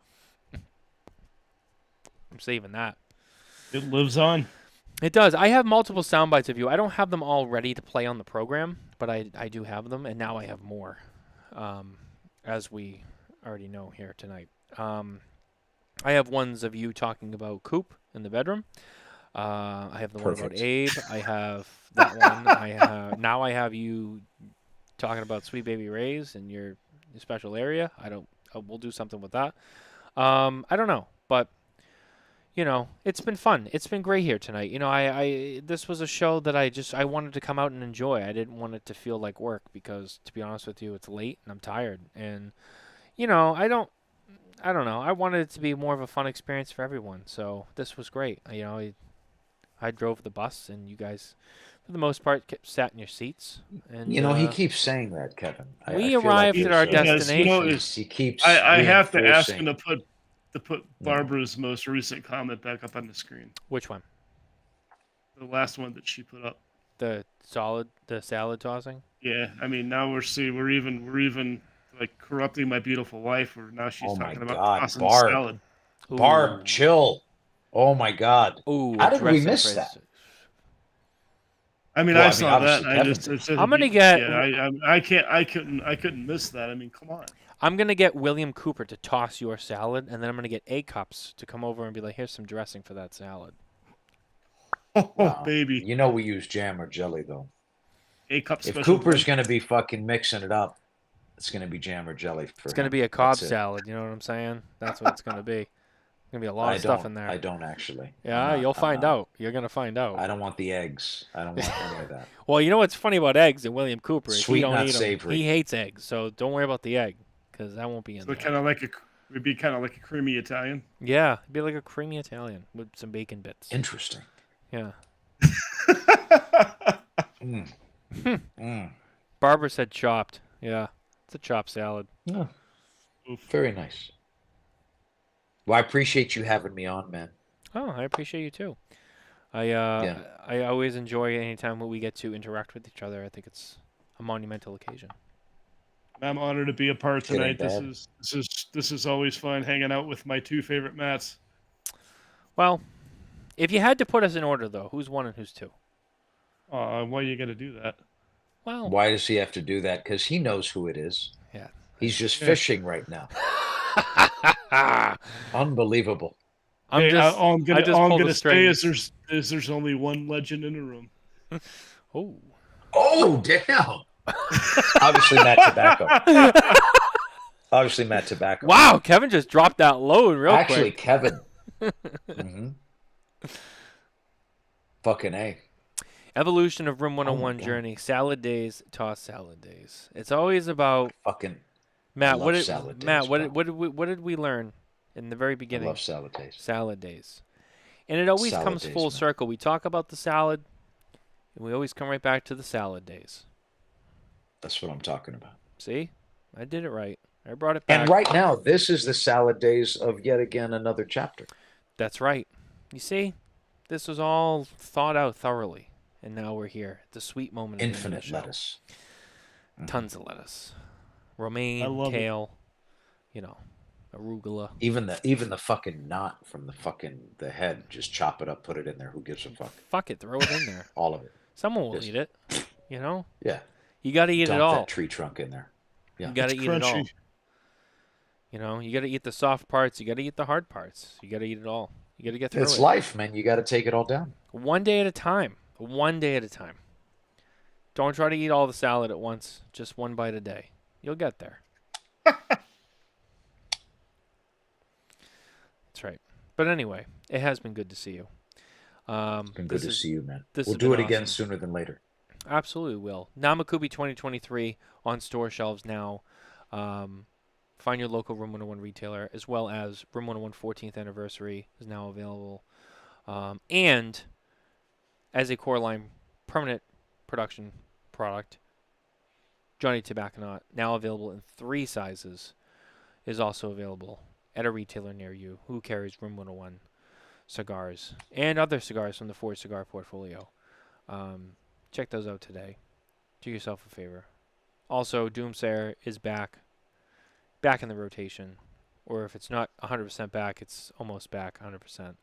I'm saving that. It lives on. It does. I have multiple sound bites of you. I don't have them all ready to play on the program, but I do have them, and now I have more, as we already know here tonight. I have ones of you talking about Coop in the bedroom. I have the one about Perfect. Abe. I have that one. Now I have you talking about Sweet Baby Ray's in your special area. We'll do something with that. I don't know, but it's been fun. It's been great here tonight. This was a show that I wanted to come out and enjoy. I didn't want it to feel like work because, to be honest with you, it's late and I'm tired. And I don't know. I wanted it to be more of a fun experience for everyone. So this was great. I drove the bus, and you guys, for the most part, sat in your seats. And He keeps saying that, Kevin. We I feel arrived like at our there's destination. he keeps. I have to ask him reinforcing- to put Barbara's most recent comment back up on the screen. Which one? The last one that she put up. The salad tossing. Yeah, I mean now we're even like corrupting my beautiful wife. Where now she's Oh my talking about God, tossing Barb. salad. Barb, chill. Oh my God. Ooh, How did we dressing miss phrase. that? I mean, Well, I I mean, saw that. obviously And I just I'm gonna get- Yeah, I couldn't miss that. I mean, come on. I'm gonna get William Cooper to toss your salad, and then I'm gonna get A Cups to come over and be like, "Here's some dressing for that salad." Oh, Wow. baby. We use jam or jelly though. A cup If special. Cooper's going to be fucking mixing it up, it's going to be jam or jelly. It's gonna be a Cobb salad. You know what I'm saying? That's what it's gonna be. Gonna be a lot of stuff in there. I don't actually. Yeah, you'll find out. You're gonna find out. I don't want the eggs. I don't want any of that. Well, you know what's funny about eggs and William Cooper is Sweet, he don't not eat 'em. savory. He hates eggs, so don't worry about the egg because that won't be in So there. it'd be kind of like a creamy Italian. Yeah, it'd be like a creamy Italian with some bacon bits. Interesting. Yeah. Mm. Barbara said chopped. Yeah, it's a chopped salad. Yeah. Very nice. Well, I appreciate you having me on, man. Oh, I appreciate you too. I always enjoy any time when we get to interact with each other. I think it's a monumental occasion. I'm honored to be a part Shit ain't tonight. bad. This is always fun hanging out with my two favorite Matts. Well, if you had to put us in order, though, who's one and who's two? Why you got to do that? Well, Why does he have to do that? Because he knows who it is. yeah. He's just fishing right now. Unbelievable. I'm just. all I'm I just gonna pulled the say strings. is there's only one legend in the room. Oh. Oh, damn. Obviously, Matt Tobacco. Obviously, Matt Tobacco. Wow, Kevin just dropped that load real Actually, quick. Kevin. Fucking A. Evolution of Room 101 God. journey. Salad days, toss salad days. It's always about Fucking. Matt. love What did salad days, Matt? bro. What did we learn in the very I beginning? love salad days. Salad days, and it always Salad comes days, full man. circle. We talk about the salad, and we always come right back to the salad days. That's what I'm talking about. See, I did it right. I brought it back. And right now, this is the salad days of yet again another chapter. That's right. You see, this was all thought out thoroughly, and now we're here. The sweet moment. Of the end of the Infinite show. lettuce. Tons of lettuce, I romaine, love it. kale, arugula. Even the fucking knot from the head, just chop it up, put it in there. Who gives a fuck? Fuck it, throw it in there. All of it. Someone will Just- eat it. Yeah. You got to eat Dump it all. that tree trunk in there. Yeah. You got to It's eat it all. crunchy. You got to eat the soft parts. You got to eat the hard parts. You got to eat it all. You got to get through It's it. life, man. You got to take it all down. One day at a time. One day at a time. Don't try to eat all the salad at once. Just one bite a day. You'll get there. That's right. But anyway, it has been good to see you. It's been good to see you, man. this We'll has do been it again awesome. sooner than later. Absolutely will. Namakubi 2023 on store shelves now. Find your local Room 101 retailer, as well as Room 101 14th anniversary is now available. And as a core line permanent production product, Johnny Tobacco, now available in 3 sizes, is also available at a retailer near you who carries Room 101 cigars and other cigars from the Forged Cigar portfolio. Check those out today. Do yourself a favor. Also, Doomsayer is back in the rotation. Or if it's not 100% back, it's almost back 100%,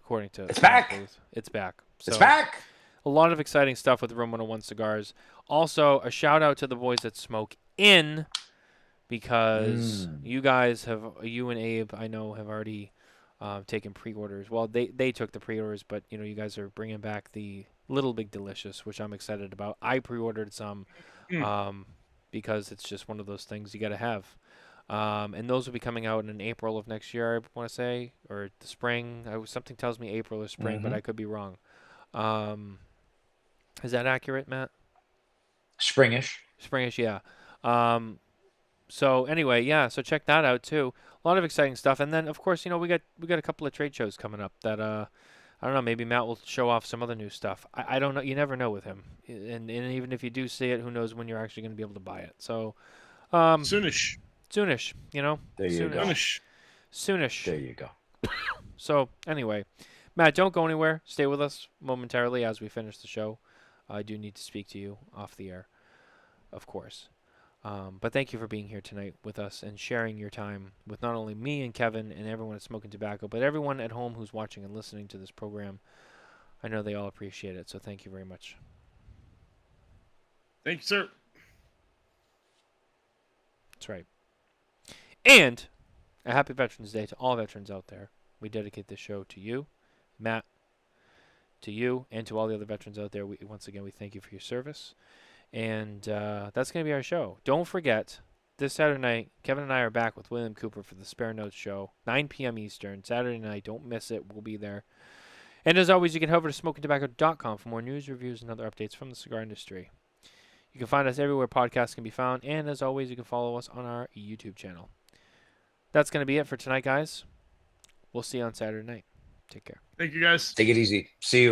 according to... It's back! It's back. So, It's back! a lot of exciting stuff with Room 101 cigars. Also, a shout-out to the boys at Smokin, because you guys you and Abe, I know, have already taken pre-orders. Well, they took the pre-orders, but, you guys are bringing back the Little Big Delicious, which I'm excited about. I pre-ordered some because it's just one of those things you got to have. And those will be coming out in April of next year, I want to say, or the spring. Something tells me April or spring, but I could be wrong. Is that accurate, Matt? Springish, yeah. So anyway, yeah. So check that out too. A lot of exciting stuff, and then of course, we got a couple of trade shows coming up that I don't know. Maybe Matt will show off some other new stuff. I don't know. You never know with him, and even if you do see it, who knows when you're actually going to be able to buy it. So Soonish. There you Soonish. go. Soonish. There you go. So anyway, Matt, don't go anywhere. Stay with us momentarily as we finish the show. I do need to speak to you off the air, of course. But thank you for being here tonight with us and sharing your time with not only me and Kevin and everyone at Smokin Tabacco, but everyone at home who's watching and listening to this program. I know they all appreciate it, so thank you very much. Thank you, sir. That's right. And a happy Veterans Day to all veterans out there. We dedicate this show to you, Matt, to you, and to all the other veterans out there. Once again, we thank you for your service. And that's going to be our show. Don't forget, this Saturday night, Kevin and I are back with William Cooper for the Spare Notes show, 9 p.m. Eastern, Saturday night. Don't miss it. We'll be there. And as always, you can head over to SmokingTobacco.com for more news, reviews, and other updates from the cigar industry. You can find us everywhere podcasts can be found. And as always, you can follow us on our YouTube channel. That's going to be it for tonight, guys. We'll see you on Saturday night. Take care. Thank you, guys. Take it easy. See you.